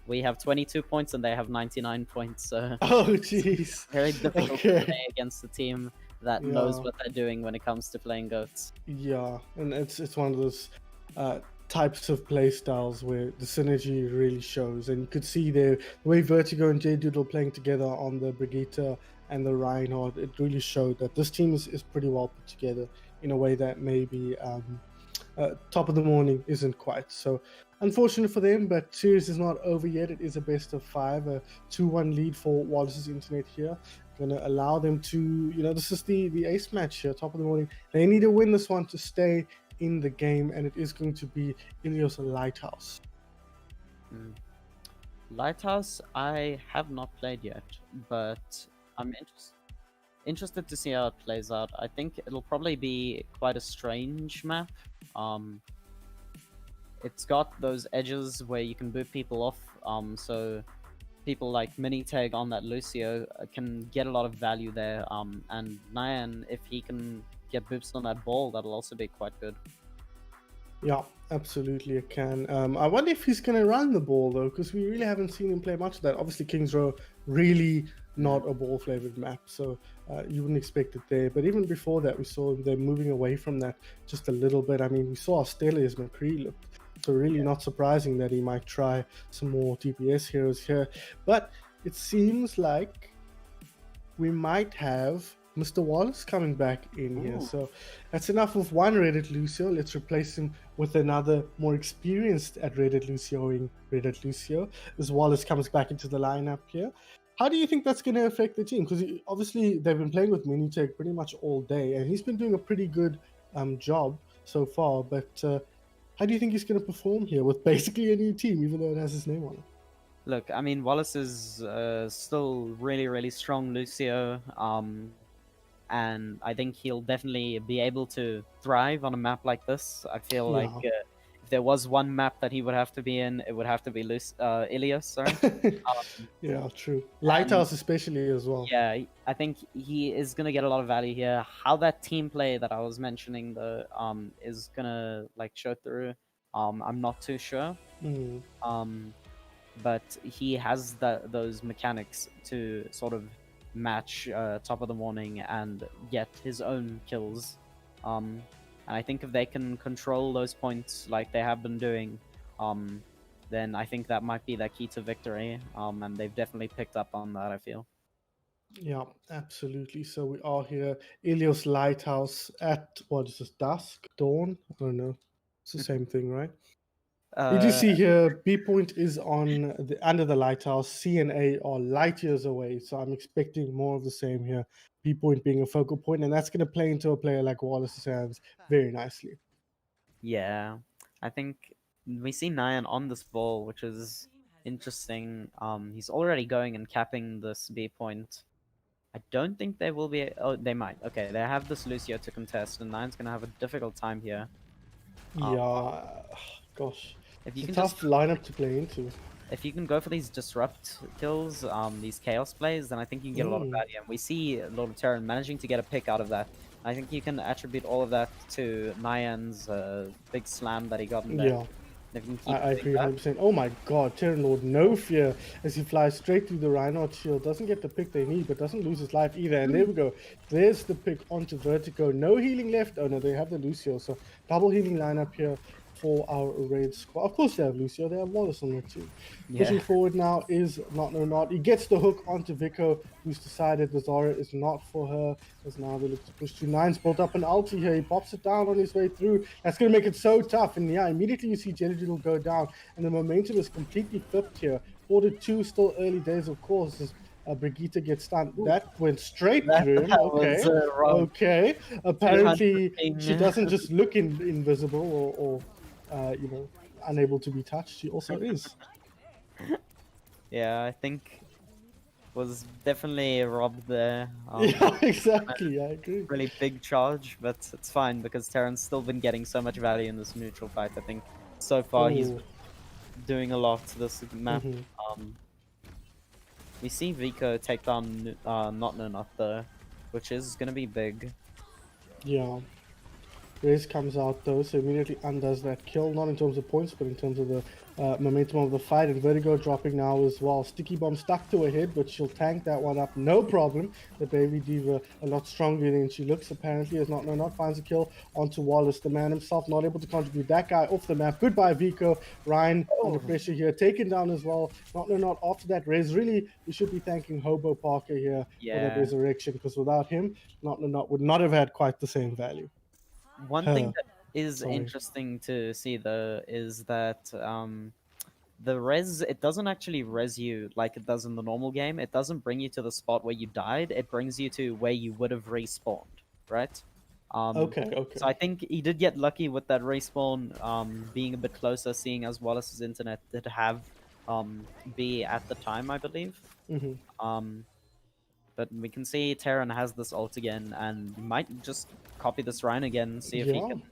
we have 22 points and they have 99 points. So oh, jeez. Very difficult to play against a team that knows what they're doing when it comes to playing goats. Yeah, and it's one of those types of play styles where the synergy really shows, and you could see the way Vertigo and J Doodle playing together on the Brigitte and the Reinhardt. It really showed that this team is pretty well put together in a way that maybe top of the morning isn't quite. So unfortunate for them, but series is not over yet. It is a best of 5, a 2-1 lead for Wallace's Internet here. Going to allow them to, this is the ace match here, top of the morning. They need to win this one to stay in the game, and it is going to be Ilios Lighthouse. Lighthouse, I have not played yet, but I'm interested to see how it plays out. I think it'll probably be quite a strange map. It's got those edges where you can boot people off, so people like Minitag on that Lucio can get a lot of value there, and Nyan, if he can get boops on that ball, that'll also be quite good. Yeah, absolutely it can. I wonder if he's going to run the ball, though, because we really haven't seen him play much of that. Obviously, King's Row, really not a ball-flavored map, so you wouldn't expect it there. But even before that, we saw them moving away from that just a little bit. I mean, we saw how stellar as McCree looked. So really not surprising that he might try some more DPS heroes here. But it seems like we might have Mr. Wallace coming back in here. Ooh. So that's enough of one Reddit Lucio. Let's replace him with another more experienced at Reddit Lucioing Reddit Lucio as Wallace comes back into the lineup here. How do you think that's going to affect the team? Because obviously they've been playing with Minitech pretty much all day, and he's been doing a pretty good job so far. But how do you think he's going to perform here with basically a new team, even though it has his name on it? Look, I mean, Wallace is still really, really strong Lucio. And I think he'll definitely be able to thrive on a map like this. I feel like Yeah. if there was one map that he would have to be in, it would have to be Ilios, sorry. Yeah, true. And Lighthouse especially as well. yeah, I think he is gonna get a lot of value here. How that team play that I was mentioning though, is gonna like show through. I'm not too sure. Mm. But he has those mechanics to sort of match top of the morning and get his own kills. And I think if they can control those points like they have been doing, then I think that might be their key to victory. And they've definitely picked up on that, I feel. Yeah, absolutely. So we are here, Ilios Lighthouse at what is this? Dusk, dawn? I don't know. It's the same thing, right? You do Uh, see here, B point is on the under the lighthouse. C and A are light years away, so I'm expecting more of the same here. B point being a focal point, and that's going to play into a player like Wallace's hands very nicely. yeah, I think we see Nyan on this ball, which is interesting. He's already going and capping this B point. I don't think they will be. Oh, they might. Okay, they have this Lucio to contest, and Nine's gonna have a difficult time here. Yeah, gosh, If it's you a can tough just, lineup to play into. if you can go for these disrupt kills, these chaos plays, then I think you can get a lot of value. And we see Lord of Terran managing to get a pick out of that. I think you can attribute all of that to Nyan's big slam that he got in there. Yeah. If you can keep I doing agree 100%. Oh my god, Terran Lord, no fear as he flies straight through the Reinhardt shield. Doesn't get the pick they need, but doesn't lose his life either. And there we go. There's the pick onto Vertigo. No healing left. Oh no, they have the Lucio. So double healing lineup here for our raid squad. Of course they have Lucio. They have Wallace on there too. Pushing forward now is not. He gets the hook onto Vico, who's decided the Zara is not for her. As now they look to push through. Nine's built up an ulti here. He pops it down on his way through. That's going to make it so tough. And yeah, immediately you see Jelly Doodle go down. And the momentum is completely flipped here. 4-2, still early days, of course. As Brigitte gets stunned. That went straight through him. Okay. Okay. Apparently, she doesn't just look invisible or you know, unable to be touched. She also is. Yeah, I think was definitely robbed there. Yeah, exactly. I agree. Really big charge, but it's fine because Terran's still been getting so much value in this neutral fight. I think so far he's doing a lot to this map. We see Vico take down Not though, which is gonna be big. Yeah. Raze comes out though, so immediately undoes that kill, not in terms of points, but in terms of the momentum of the fight. And Vertigo dropping now as well. Sticky Bomb stuck to her head, but she'll tank that one up, no problem. The Baby Diva a lot stronger than she looks, apparently, as Not finds a kill onto Wallace. The man himself not able to contribute. That guy off the map. Goodbye, Vico. Ryan under pressure here, taken down as well. Not after that Rez. Really, we should be thanking Hobo Parker here for that resurrection, because without him, Not would not have had quite the same value. One thing that is interesting to see though is that the res, it doesn't actually res you like it does in the normal game. It doesn't bring you to the spot where you died. It brings you to where you would have respawned, right? Okay. So I think he did get lucky with that respawn being a bit closer, seeing as Wallace's internet did have be at the time, I believe. But we can see Terran has this ult again, and might just copy this Ryan again, see if he can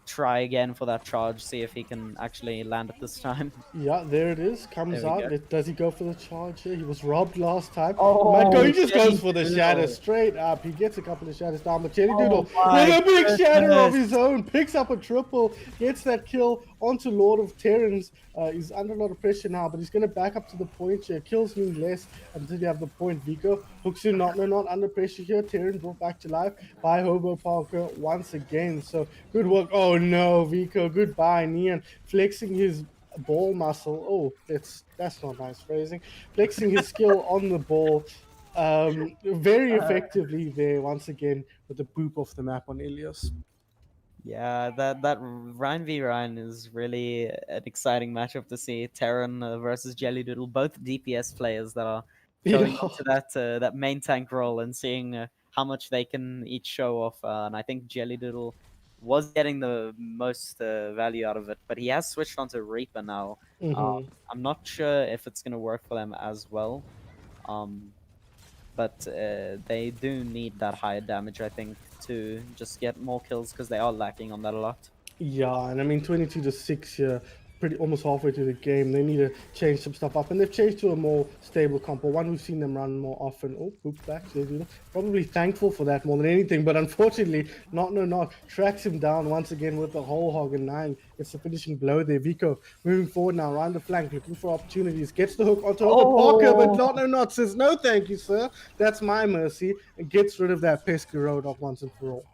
try again for that charge, see if he can actually land it this time. Yeah, there it is. Comes out. Does he go for the charge here? He was robbed last time. Oh, he might go. He just goes for the shatter straight up. He gets a couple of shatters down, but Jelly Doodle with a big shatter of his own picks up a triple, gets that kill onto Lord of Terrans. He's under a lot of pressure now, but he's going to back up to the point here. Kills mean less until you have the point. Vico hooks in not under pressure here. Terran brought back to life by Hobo Parker once again. So good work. Oh no, Vico. Goodbye, Neon. Flexing his ball muscle. Oh, that's not nice phrasing. Flexing his skill on the ball. Very effectively there once again with the boop off the map on Ilios. Yeah, that Ryan v Ryan is really an exciting matchup to see. Terran versus Jelly Doodle, both DPS players that are going Yeah. into that main tank role and seeing how much they can each show off. And I think Jelly Doodle was getting the most value out of it, but he has switched onto Reaper now. Hmm. I'm not sure if it's gonna work for them as well. Um, but they do need that higher damage, I think, to just get more kills because they are lacking on that a lot. Yeah, and I mean 22-6 here, pretty almost halfway through the game. They need to change some stuff up, and they've changed to a more stable compo. One we've seen them run more often. Oh, boop back. They do that. Probably thankful for that more than anything, but unfortunately, not tracks him down once again with the whole hog and 9. It's the finishing blow there. Vico moving forward now around the flank, looking for opportunities. Gets the hook onto Hobo Parker, but not says no, thank you, sir. That's my mercy, and gets rid of that pesky road off once and for all.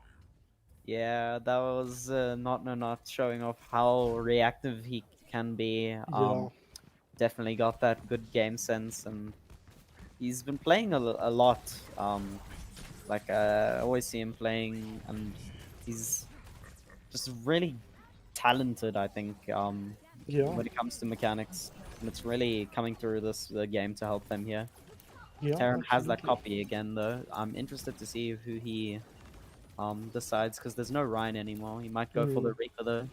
Yeah, that was not showing off how reactive he can be. Yeah. Definitely got that good game sense, and he's been playing a lot. Like I always see him playing, and he's just really talented. I think Yeah. when it comes to mechanics, and it's really coming through this game to help them here. Yeah, Terran has that absolutely. copy again, though. I'm interested to see who he decides because there's no Ryan anymore. He might go for the Mm. Reaper though.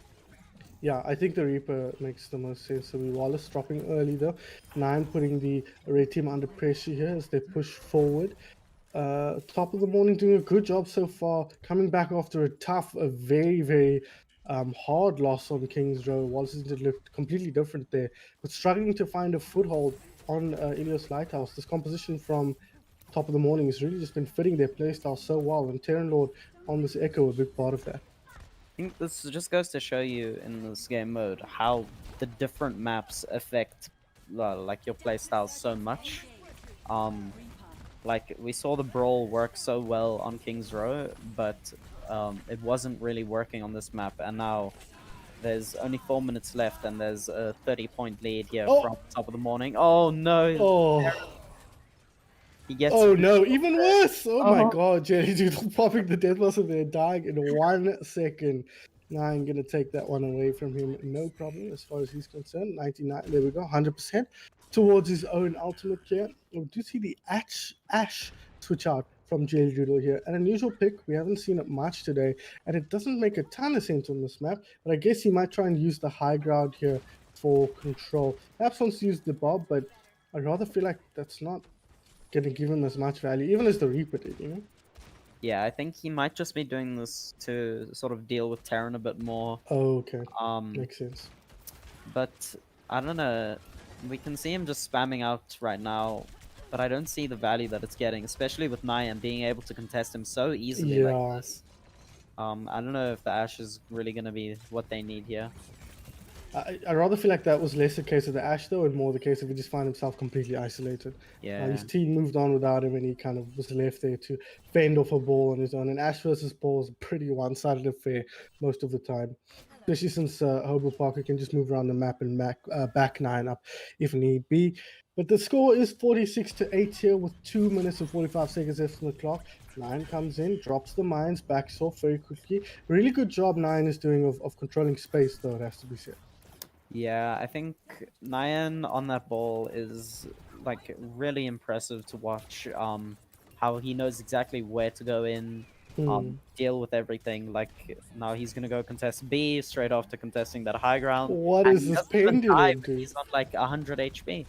Yeah, I think the Reaper makes the most sense. So we Wallace dropping early though. 9 putting the red team under pressure here as they push forward. Top of the morning doing a good job so far. Coming back after a very hard loss on Kings Row. Wallace looked completely different there, but struggling to find a foothold on Ilios Lighthouse. This composition from top of the morning has really just been fitting their playstyle so well, and Terran Lord on this Echo a big part of that. I think this just goes to show you in this game mode how the different maps affect like your playstyle so much. Um, like we saw the brawl work so well on King's Row, but it wasn't really working on this map, and now there's only 4 minutes left, and there's a 30-point lead here Oh, from top of the morning. Oh no, oh. he gets Oh finished no, off even there. worse! Oh my Oh, god, Jerry Doodle popping the death loss of their dying in 1 second. Now I'm gonna take that one away from him, no problem as far as he's concerned. 99, there we go, 100% towards his own ultimate here. We do see the Ash switch out from Jerry Doodle here. An unusual pick, we haven't seen it much today, and it doesn't make a ton of sense on this map, but I guess he might try and use the high ground here for control. Perhaps wants to use the Bob, but I rather feel like that's not gonna give him as much value, even as the Reaper did, you know? yeah, I think he might just be doing this to sort of deal with Terran a bit more. Oh, okay. Um, Makes sense. but I don't know. We can see him just spamming out right now, but I don't see the value that it's getting, especially with Nyan being able to contest him so easily like Yeah. this. I don't know if the Ash is really gonna be what they need here. I rather feel like that was less a case of the Ash, though, and more the case of he just found himself completely isolated. Yeah, His team moved on without him, and he kind of was left there to fend off a ball on his own. And Ash versus ball is a pretty one-sided affair most of the time, especially since Hobo Parker can just move around the map and back 9 up if need be. But the score is 46-8 here with 2 minutes and 45 seconds left on the clock. 9 comes in, drops the mines, backs off very quickly. Really good job 9 is doing of controlling space, though, it has to be said. yeah. I think Nyan on that ball is like really impressive to watch. How he knows exactly where to go in, deal with everything. Like now he's gonna go contest B straight after contesting that high ground, What and is he this doesn't even die pendulum, when dude? he's on like 100 HP.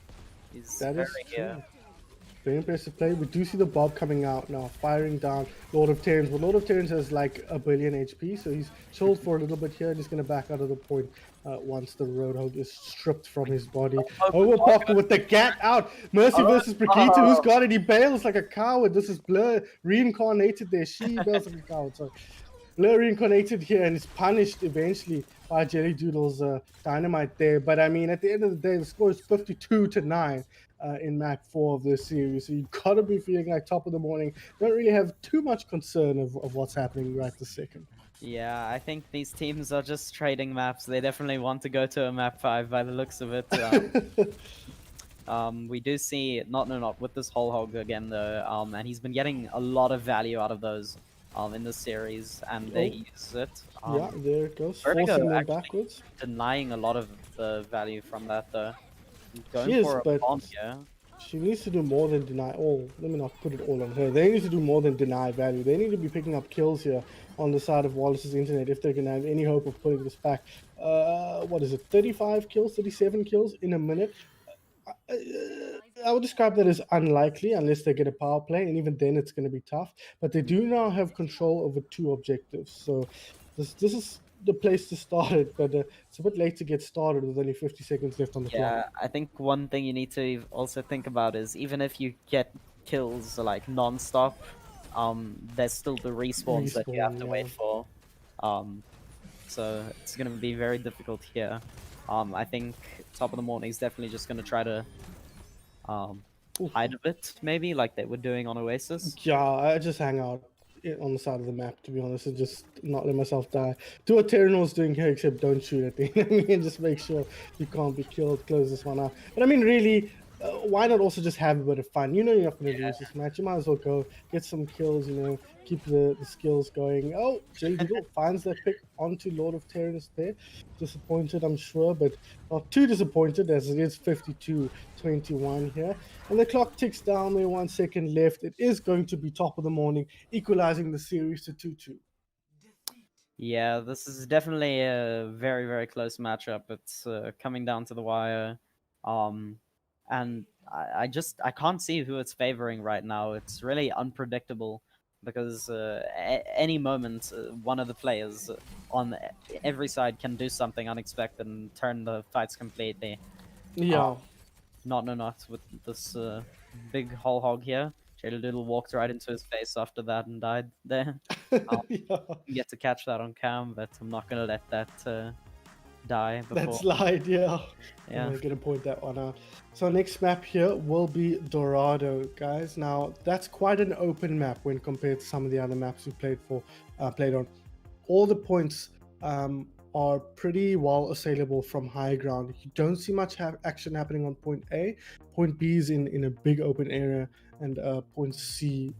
He's That very is true. Very impressive play. We do see the Bob coming out now, firing down Lord of Terrans. But Lord of Terrans has like a billion HP, so he's chilled for a little bit here and he's going to back out of the point once the Roadhog is stripped from his body. Over Parker with the Gat out. Mercy versus Brigitte. Who's got it? He bails like a coward. This is Blur reincarnated there. She bails like a coward. So Blur reincarnated here and is punished eventually by Jelly Doodle's dynamite there. But I mean, at the end of the day, the score is 52-9 in Map 4 of this series. So you've got to be feeling like top of the morning. Don't really have too much concern of what's happening right this second. Yeah, I think these teams are just trading maps. They definitely want to go to a map 5 by the looks of it. We do see not with this whole hog again though, and he's been getting a lot of value out of those in the series, and they Oh, use it. yeah, there it goes, Vertigo forcing them actually backwards. denying a lot of the value from that though. She Going is, for a but bomb here. she needs to do more than deny. Oh, let me not put it all on her. They need to do more than deny value. They need to be picking up kills here on the side of Wallace's internet if they're going to have any hope of putting this back. What is it? 35 kills, 37 kills in a minute. I would describe that as unlikely unless they get a power play, and even then it's going to be tough. But they do now have control over two objectives, so this is the place to start it. But it's a bit late to get started with only 50 seconds left on the clock. Yeah, I think one thing you need to also think about is even if you get kills like non-stop, there's still the respawns that you have Respawn, to yeah. wait for. Um, so it's gonna be very difficult here. I think top of the morning is definitely just gonna try to Oof. hide a bit, maybe like they were doing on Oasis. Yeah, I just hang out on the side of the map, to be honest, and just not let myself die. Do what Terranol's doing here, except don't shoot at the enemy and just make sure you can't be killed. Close this one out. But I mean, really, why not also just have a bit of fun? You know you're not going to lose this match. You might as well go get some kills, keep the skills going. Oh, Jelly Doodle finds that pick onto Lord of Terrans there. Disappointed, I'm sure, but not too disappointed as it is 52-21 here. And the clock ticks down there, 1 second left. It is going to be top of the morning, equalizing the series to 2-2. Yeah, this is definitely a very, very close matchup. It's coming down to the wire. And I can't see who it's favoring right now. It's really unpredictable because any moment one of the players on every side can do something unexpected and turn the fights completely. Yeah. Not with this big whole hog here. Jada Doodle walked right into his face after that and died there. Yeah. You get to catch that on cam, but I'm not gonna let that die before. That slide, yeah. Yeah. I'm gonna point that one out. So next map here will be Dorado, guys. Now that's quite an open map when compared to some of the other maps we played on. All the points are pretty well assailable from high ground. You don't see much action happening on point A. Point B is in a big open area, and point C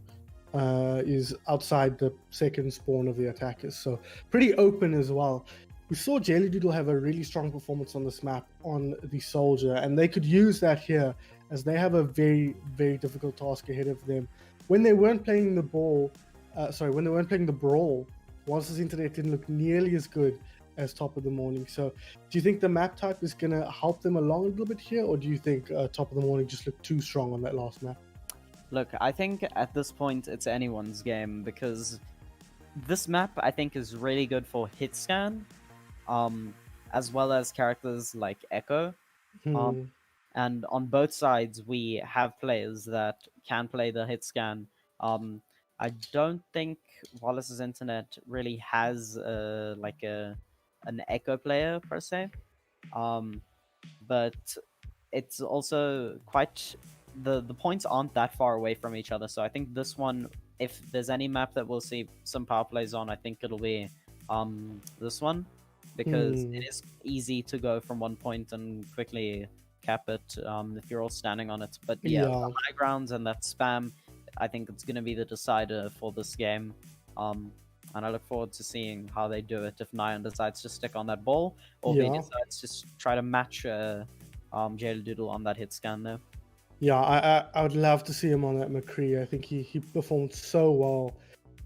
is outside the second spawn of the attackers. So pretty open as well. We saw Jelly Doodle have a really strong performance on this map on the Soldier, and they could use that here as they have a very, very difficult task ahead of them. When they weren't playing the when they weren't playing the Brawl, Wallace's internet didn't look nearly as good as top of the morning. So do you think the map type is going to help them along a little bit here, or do you think top of the morning just looked too strong on that last map? Look, I think at this point it's anyone's game because this map I think is really good for hit scan, as well as characters like Echo. And on both sides we have players that can play the hit scan. I don't think Wallace's internet really has an Echo player per se, but it's also quite the points aren't that far away from each other. So I think this one, if there's any map that we'll see some power plays on, I think it'll be this one because it is easy to go from one point and quickly cap it if you're all standing on it. But yeah, the high grounds and that spam, I think it's going to be the decider for this game. And I look forward to seeing how they do it if Nyan decides to stick on that ball or if he decides to try to match Jada Doodle on that hit scan there. Yeah, I would love to see him on that McCree. I think he performed so well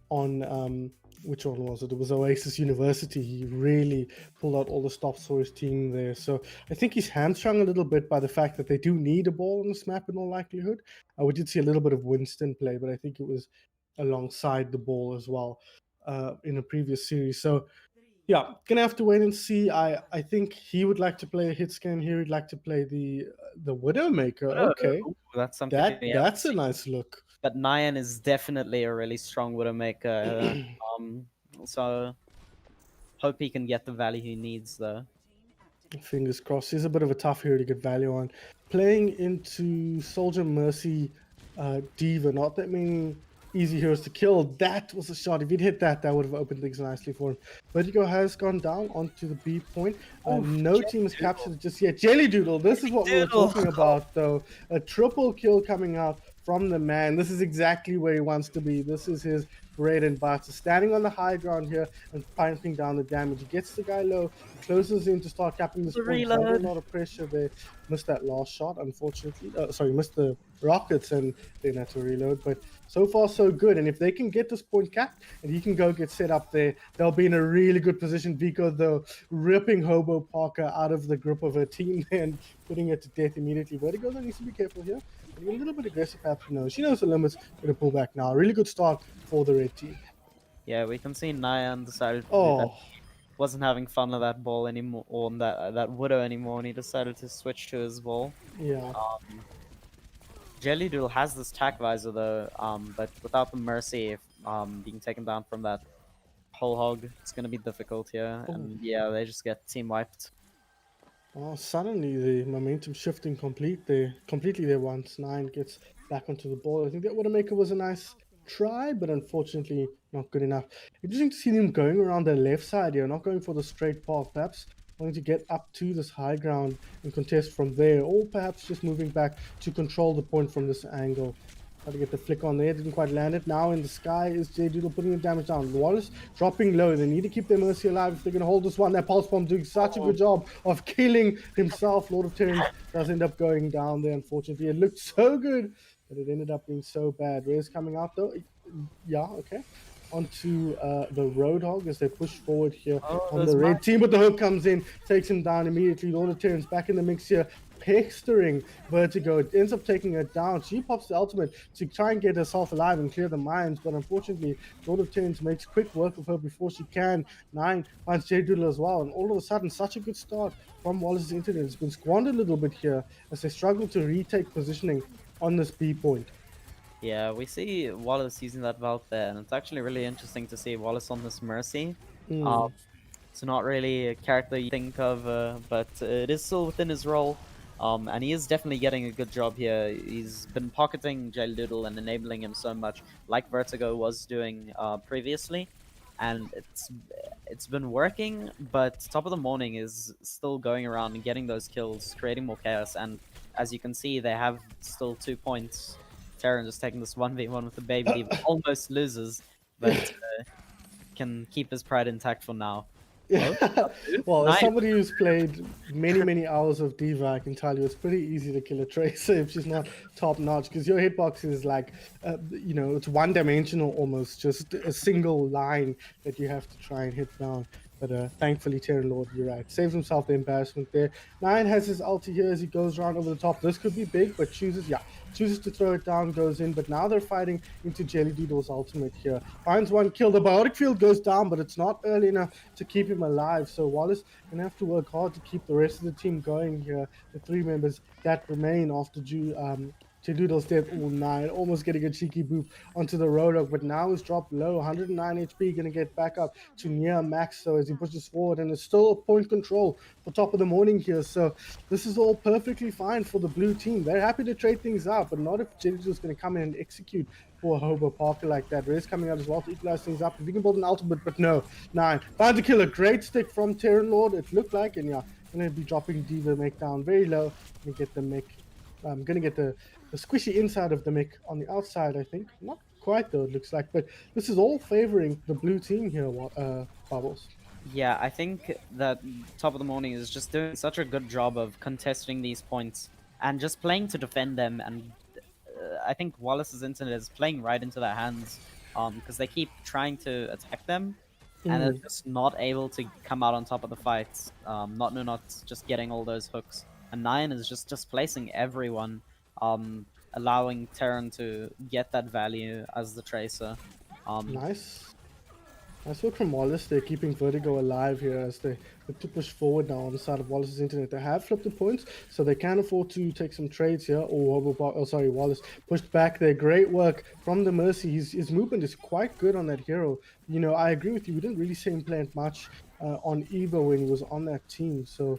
on which one was it? It was Oasis University. He really pulled out all the stops for his team there. So I think he's hamstrung a little bit by the fact that they do need a ball on this map in all likelihood. We did see a little bit of Winston play, but I think it was alongside the ball as well in a previous series. So yeah, gonna have to wait and see. I think he would like to play a hit scan here. He'd like to play the Widowmaker. Okay, Ooh, that's something. That's a nice look. But Nyan is definitely a really strong Widowmaker. So hope he can get the value he needs though. Fingers crossed. He's a bit of a tough hero to get value on. Playing into Soldier Mercy Diva, not that many easy heroes to kill. That was a shot. If he'd hit that, that would have opened things nicely for him. Vertigo has gone down onto the B point. Oof, No team has captured it just yet. Jelly Doodle, this is what we were Doodle. talking about, though. A triple kill coming out from the man. This is exactly where he wants to be. This is his bread and butter. Standing on the high ground here and pumping down the damage. He gets the guy low, closes in to start capping this The point. Under a reload. lot of pressure there. Missed that last shot, unfortunately. Sorry, missed the rockets and then had to reload. But so far, so good. And if they can get this point capped and he can go get set up there, they'll be in a really good position. Vico, though, ripping Hobo Parker out of the grip of her team and putting it to death immediately. Vertigo needs to be careful here. Getting a little bit aggressive, perhaps. No, she knows the limits. Going to pull back now. Really good start for the red team. Yeah, we can see Nyan decided that Oh, wasn't having fun with that ball anymore, or that Widow anymore, and he decided to switch to his ball. yeah. Jelly Doodle has this tack visor though, but without the mercy, being taken down from that whole hog, it's gonna be difficult here. And yeah, they just get team wiped. Oh, suddenly the momentum shifting completely there once Nine gets back onto the ball. I think that Widowmaker was a nice try, but unfortunately not good enough. Interesting to see them going around the left side here, not going for the straight path, perhaps wanting to get up to this high ground and contest from there, or perhaps just moving back to control the point from this angle. Try to get the flick on there, didn't quite land it. Now in the sky is J Doodle putting the damage down. Wallace dropping low. They need to keep their Mercy alive if they're going to hold this one. That Pulse Bomb doing such a good job of killing himself. Lord of Terrans does end up going down there, unfortunately. It looked so good, but it ended up being so bad. Ray's coming out though. Yeah, okay. Onto the Roadhog as they push forward here on the red team, but the hook comes in, takes him down immediately. Lord of Terrans back in the mix here, pestering Vertigo. It ends up taking her down. She pops the ultimate to try and get herself alive and clear the mines, but unfortunately, Lord of Terrans makes quick work of her before she can. Nine finds J Doodle as well, and all of a sudden, such a good start from Wallace's internet. It's been squandered a little bit here as they struggle to retake positioning on this B point. Yeah, we see Wallace using that Valve there, and it's actually really interesting to see Wallace on this Mercy. It's not really a character you think of, but it is still within his role. And he is definitely getting a good job here. He's been pocketing Jelly Doodle and enabling him so much, like Vertigo was doing previously. And it's been working, but Top of the Morning is still going around and getting those kills, creating more chaos. And as you can see, they have still 2 points. Terran just taking this 1v1 with the baby Diva, almost loses, but can keep his pride intact for now. Yeah. Well, as Nice. somebody who's played many hours of Diva, I can tell you it's pretty easy to kill a Tracer if she's not top notch, because your hitbox is like, it's one dimensional almost, just a single line that you have to try and hit down. But thankfully, Terran Lord, you're right, saves himself the embarrassment there. Nine has his ulti here as he goes around over the top. This could be big, but chooses to throw it down, goes in. But now they're fighting into Jelly Doodle's ultimate here. Finds one kill. The biotic field goes down, but it's not early enough to keep him alive. So Wallace gonna have to work hard to keep the rest of the team going here. The 3 members that remain after Doodle's death. Oh, Nine almost getting a cheeky boop onto the Roadhog, but now he's dropped low. 109 HP, gonna get back up to near max. So as he pushes forward, and it's still a point control for Top of the Morning here. So this is all perfectly fine for the blue team. They're happy to trade things out, but not if Jelly's going to come in and execute for Hobo Parker like that. Ray's coming out as well to equalize things up. If he can build an ultimate, but no. Nine finds a killer. Great stick from Terran Lord, it looked like, and yeah, going to be dropping Diva mech down very low. Gonna get the mech. I'm going to get the squishy inside of the mech on the outside, I think. Not quite though, it looks like, but this is all favoring the blue team here, Bubbles. Yeah, I think that Top of the Morning is just doing such a good job of contesting these points and just playing to defend them. And I think Wallace's internet is playing right into their hands because they keep trying to attack them and they're just not able to come out on top of the fights. Not just getting all those hooks. And Nyan is just displacing everyone, allowing Terran to get that value as the Tracer. Nice. Nice work from Wallace. They're keeping Vertigo alive here as they look to push forward now on the side of Wallace's internet. They have flipped the points, so they can afford to take some trades here. Wallace pushed back there. Great work from the Mercy. His movement is quite good on that hero. You know, I agree with you. We didn't really see him plant much on Evo when he was on that team. So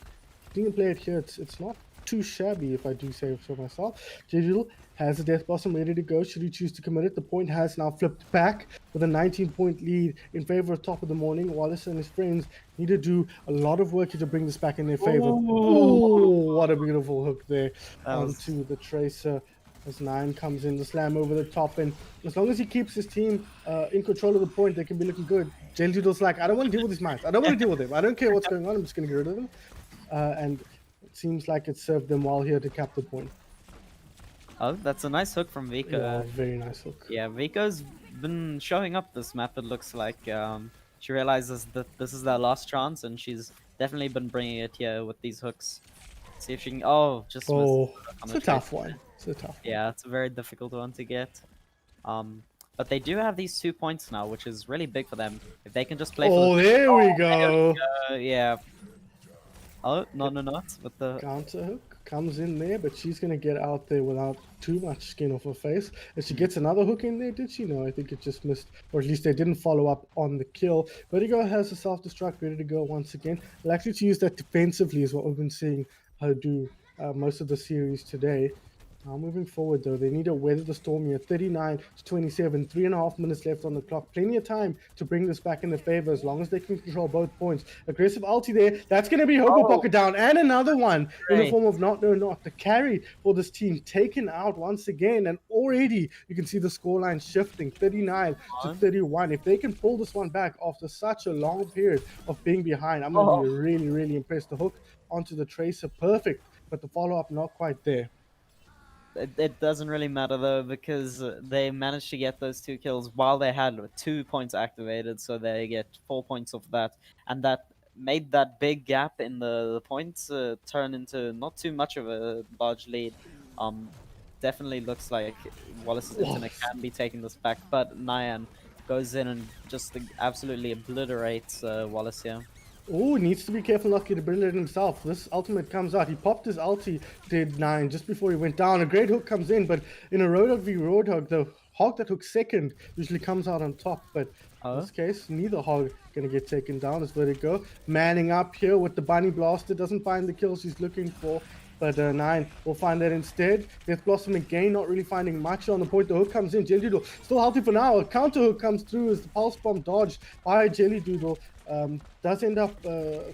seeing him play it here, it's not too shabby, if I do say so myself. Digital has a Death Blossom ready to go. Should he choose to commit it? The point has now flipped back with a 19-point lead in favor of top of the morning. Wallace and his friends need to do a lot of work here to bring this back in their favor. Ooh, Oh, what a beautiful hook there that was onto the Tracer. As 9 comes in, the slam over the top, and as long as he keeps his team in control of the point, they can be looking good. Jellydoodle's like, I don't want to deal with these mines. I don't want to deal with them. I don't care what's going on. I'm just going to get rid of them. And it seems like it served them well here to cap the point. Oh, that's a nice hook from Vico. Yeah, very nice hook. Yeah, Vico's been showing up this map, it looks like. She realizes that this is their last chance, and she's definitely been bringing it here with these hooks. See if she can... Oh, just missed Oh, the hook on it's the a tough Tracer. one. It's a tough one. Yeah, it's a very difficult one to get. But they do have these 2 points now, which is really big for them. If they can just play Oh, for the... there we go. Yeah. Oh, no, with the... Counter hook comes in there, but she's going to get out there without too much skin off her face. And she gets another hook in there, did she? No, I think it just missed, or at least they didn't follow up on the kill. Vertigo has a self-destruct ready to go once again. Likely to use that defensively is what we've been seeing her do most of the series today. Now moving forward though, they need to weather the storm here. 39 to 27, 3.5 minutes left on the clock. Plenty of time to bring this back in their favor as long as they can control both points. Aggressive ulti there. That's going to be Hobo Pocket down. And another one in the form of Not No Not. The carry for this team taken out once again. And already you can see the scoreline shifting. 39 to 31. If they can pull this one back after such a long period of being behind, I'm going to be really, really impressed. The hook onto the Tracer, perfect. But the follow-up not quite there. It doesn't really matter though, because they managed to get those 2 kills while they had 2 points activated, so they get 4 points of that, and that made that big gap in the points turn into not too much of a large lead. Definitely looks like Wallace's internet can be taking this back, but Nyan goes in and just absolutely obliterates Wallace here. Oh, needs to be careful not to build it himself. This ultimate comes out. He popped his ulti, did 9 just before he went down. A great hook comes in, but in a Roadhog v Roadhog, the hog that hooks second usually comes out on top. But in this case, neither hog gonna get taken down. As Vertigo manning up here with the bunny blaster, doesn't find the kills he's looking for. But 9 will find that instead. Death Blossom again, not really finding much on the point. The hook comes in. Jelly Doodle still healthy for now. A counter hook comes through as the pulse bomb dodged by Jelly Doodle. Does end up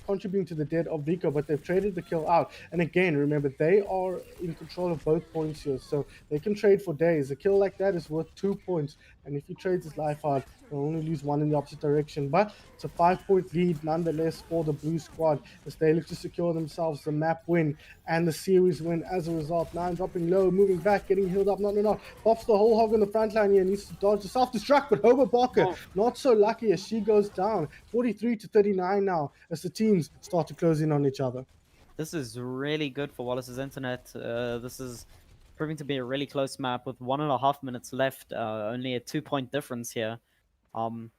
contributing to the death of Vico, but they've traded the kill out. And again, remember, they are in control of both points here, so they can trade for days. A kill like that is worth 2 points, and if he trades his life out, he'll only lose 1 in the opposite direction. But it's a 5-point lead nonetheless for the blue squad as they look to secure themselves the map win and the series win as a result. 9 dropping low, moving back, getting healed up. Not. Pops the whole hog on the front line here, needs to dodge the self-destruct, but Hobo Barker not so lucky as she goes down. 43 to 39 now as the teams start to close in on each other. This is really good for Wallace's internet. This is proving to be a really close map with 1.5 minutes left, only a 2-point difference here. And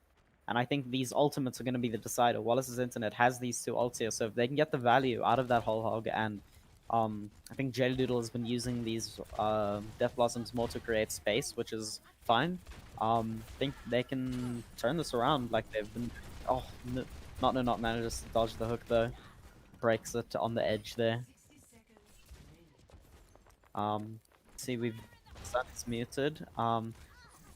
I think these ultimates are going to be the decider. Wallace's internet has these 2 ults here, so if they can get the value out of that whole hog, and I think Jelly Doodle has been using these Death Blossoms more to create space, which is fine. I think they can turn this around like they've been... Oh, Not manages to dodge the hook though. Breaks it on the edge there. See, Sun's muted.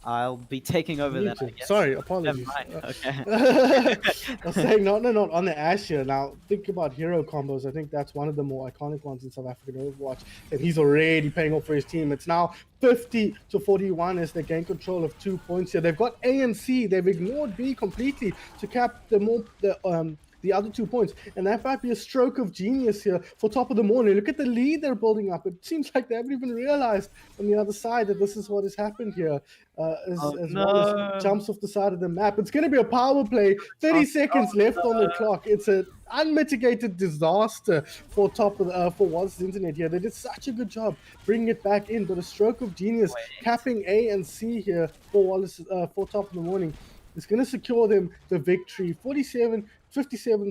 I'll be taking over then, I guess. Sorry, apologies. Okay. I was saying not on the Ash here. Now, think about hero combos. I think that's one of the more iconic ones in South African Overwatch. And he's already paying off for his team. It's now 50 to 41 as they gain control of 2 points here. They've got A and C. They've ignored B completely to cap the other 2 points, and that might be a stroke of genius here for top of the morning. Look at the lead they're building up. It seems like they haven't even realized on the other side that this is what has happened here. As Wallace jumps off the side of the map. It's going to be a power play. 30 seconds left on the clock. It's an unmitigated disaster for for Wallace's internet here. They did such a good job bringing it back in, but a stroke of genius capping A and C here for Wallace for top of the morning. It's going to secure them the victory. 57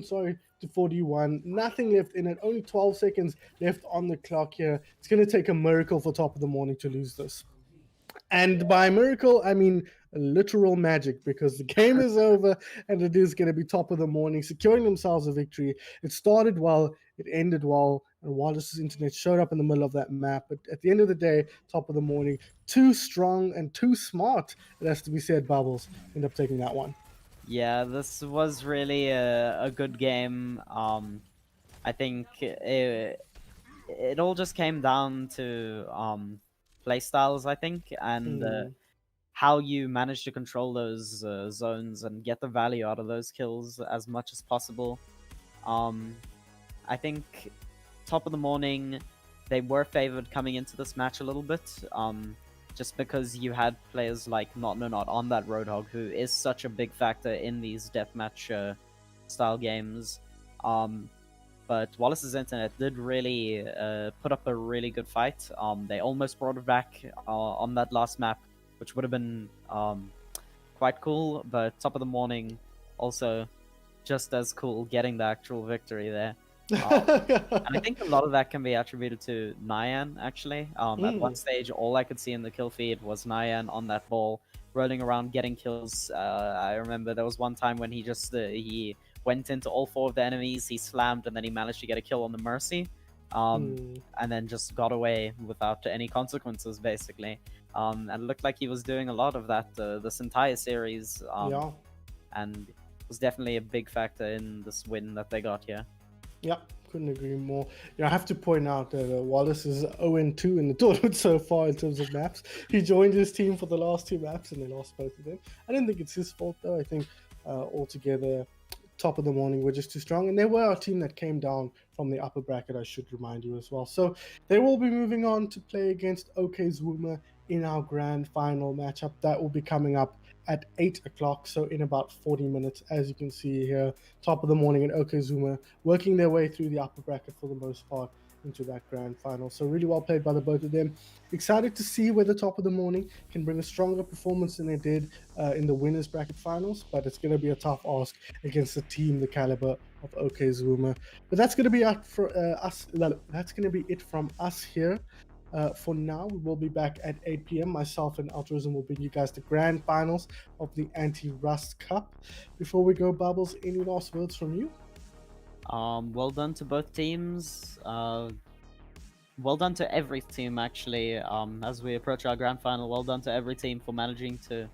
to 41. Nothing left in it. Only 12 seconds left on the clock here. It's going to take a miracle for top of the morning to lose this. And by miracle, I mean literal magic, because the game is over and it is going to be top of the morning, securing themselves a victory. It started well, it ended well, and Wallace's internet showed up in the middle of that map. But at the end of the day, top of the morning, too strong and too smart, it has to be said, Bubbles end up taking that one. Yeah, this was really a good game. I think it all just came down to playstyles, I think, and Mm, how you manage to control those zones and get the value out of those kills as much as possible. Um, I think top of the morning, they were favored coming into this match a little bit, just because you had players like Not No Not on that Roadhog, who is such a big factor in these deathmatch style games. Um, but Wallace's internet did really put up a really good fight. They almost brought it back on that last map, which would have been quite cool. But top of the morning, also just as cool, getting the actual victory there. And I think a lot of that can be attributed to Nyan, actually. At one mm, stage, all I could see in the kill feed was Nyan on that ball, rolling around, getting kills. I remember there was one time when he went into all four of the enemies, he slammed, and then he managed to get a kill on the Mercy, mm, and then just got away without any consequences, basically. And it looked like he was doing a lot of that this entire series, yeah. and was definitely a big factor in this win that they got here. Yeah, couldn't agree more. I have to point out that Wallace is 0-2 in the tournament so far in terms of maps. He joined his team for the last two maps and they lost both of them. I don't think it's his fault though. I think altogether, top of the morning, we're just too strong. And they were our team that came down from the upper bracket, I should remind you as well. So they will be moving on to play against COWZA in our grand final matchup. That will be coming up at 8 o'clock, so in about 40 minutes, as you can see here. Top of the morning and COWZA working their way through the upper bracket for the most part into that grand final. So really well played by the both of them. Excited to see whether top of the morning can bring a stronger performance than they did in the winners bracket finals, but it's going to be a tough ask against a team the caliber of COWZA. But that's going to be it for us. That's going to be it from us here. For now, we will be back at 8 p.m. Myself and Altruism will bring you guys the grand finals of the Anti-Rust Cup. Before we go, Bubbles, any last words from you? Well done to both teams. Well done to every team, actually. As we approach our grand final, well done to every team for managing to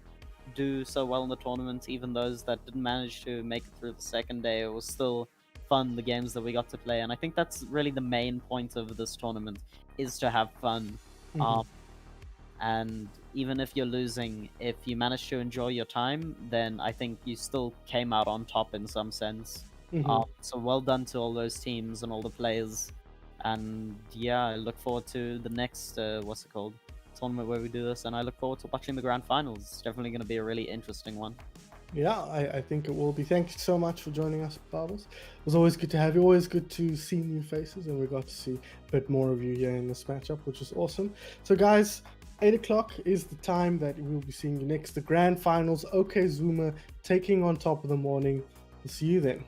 do so well in the tournament. Even those that didn't manage to make it through the second day, it was still fun, the games that we got to play. And I think that's really the main point of this tournament, is to have fun. Mhm. And even if you're losing, if you manage to enjoy your time, then I think you still came out on top in some sense. Mhm. So well done to all those teams and all the players. And yeah, I look forward to the next what's it called, tournament where we do this, and I look forward to watching the grand finals. It's definitely going to be a really interesting one. Yeah, I think it will be. Thank you so much for joining us, Bubbles. It was always good to have you. Always good to see new faces, and we got to see a bit more of you here in this matchup, which is awesome. So, guys, 8 o'clock is the time that we'll be seeing you next. The grand finals, COWZA taking on top of the morning. We'll see you then.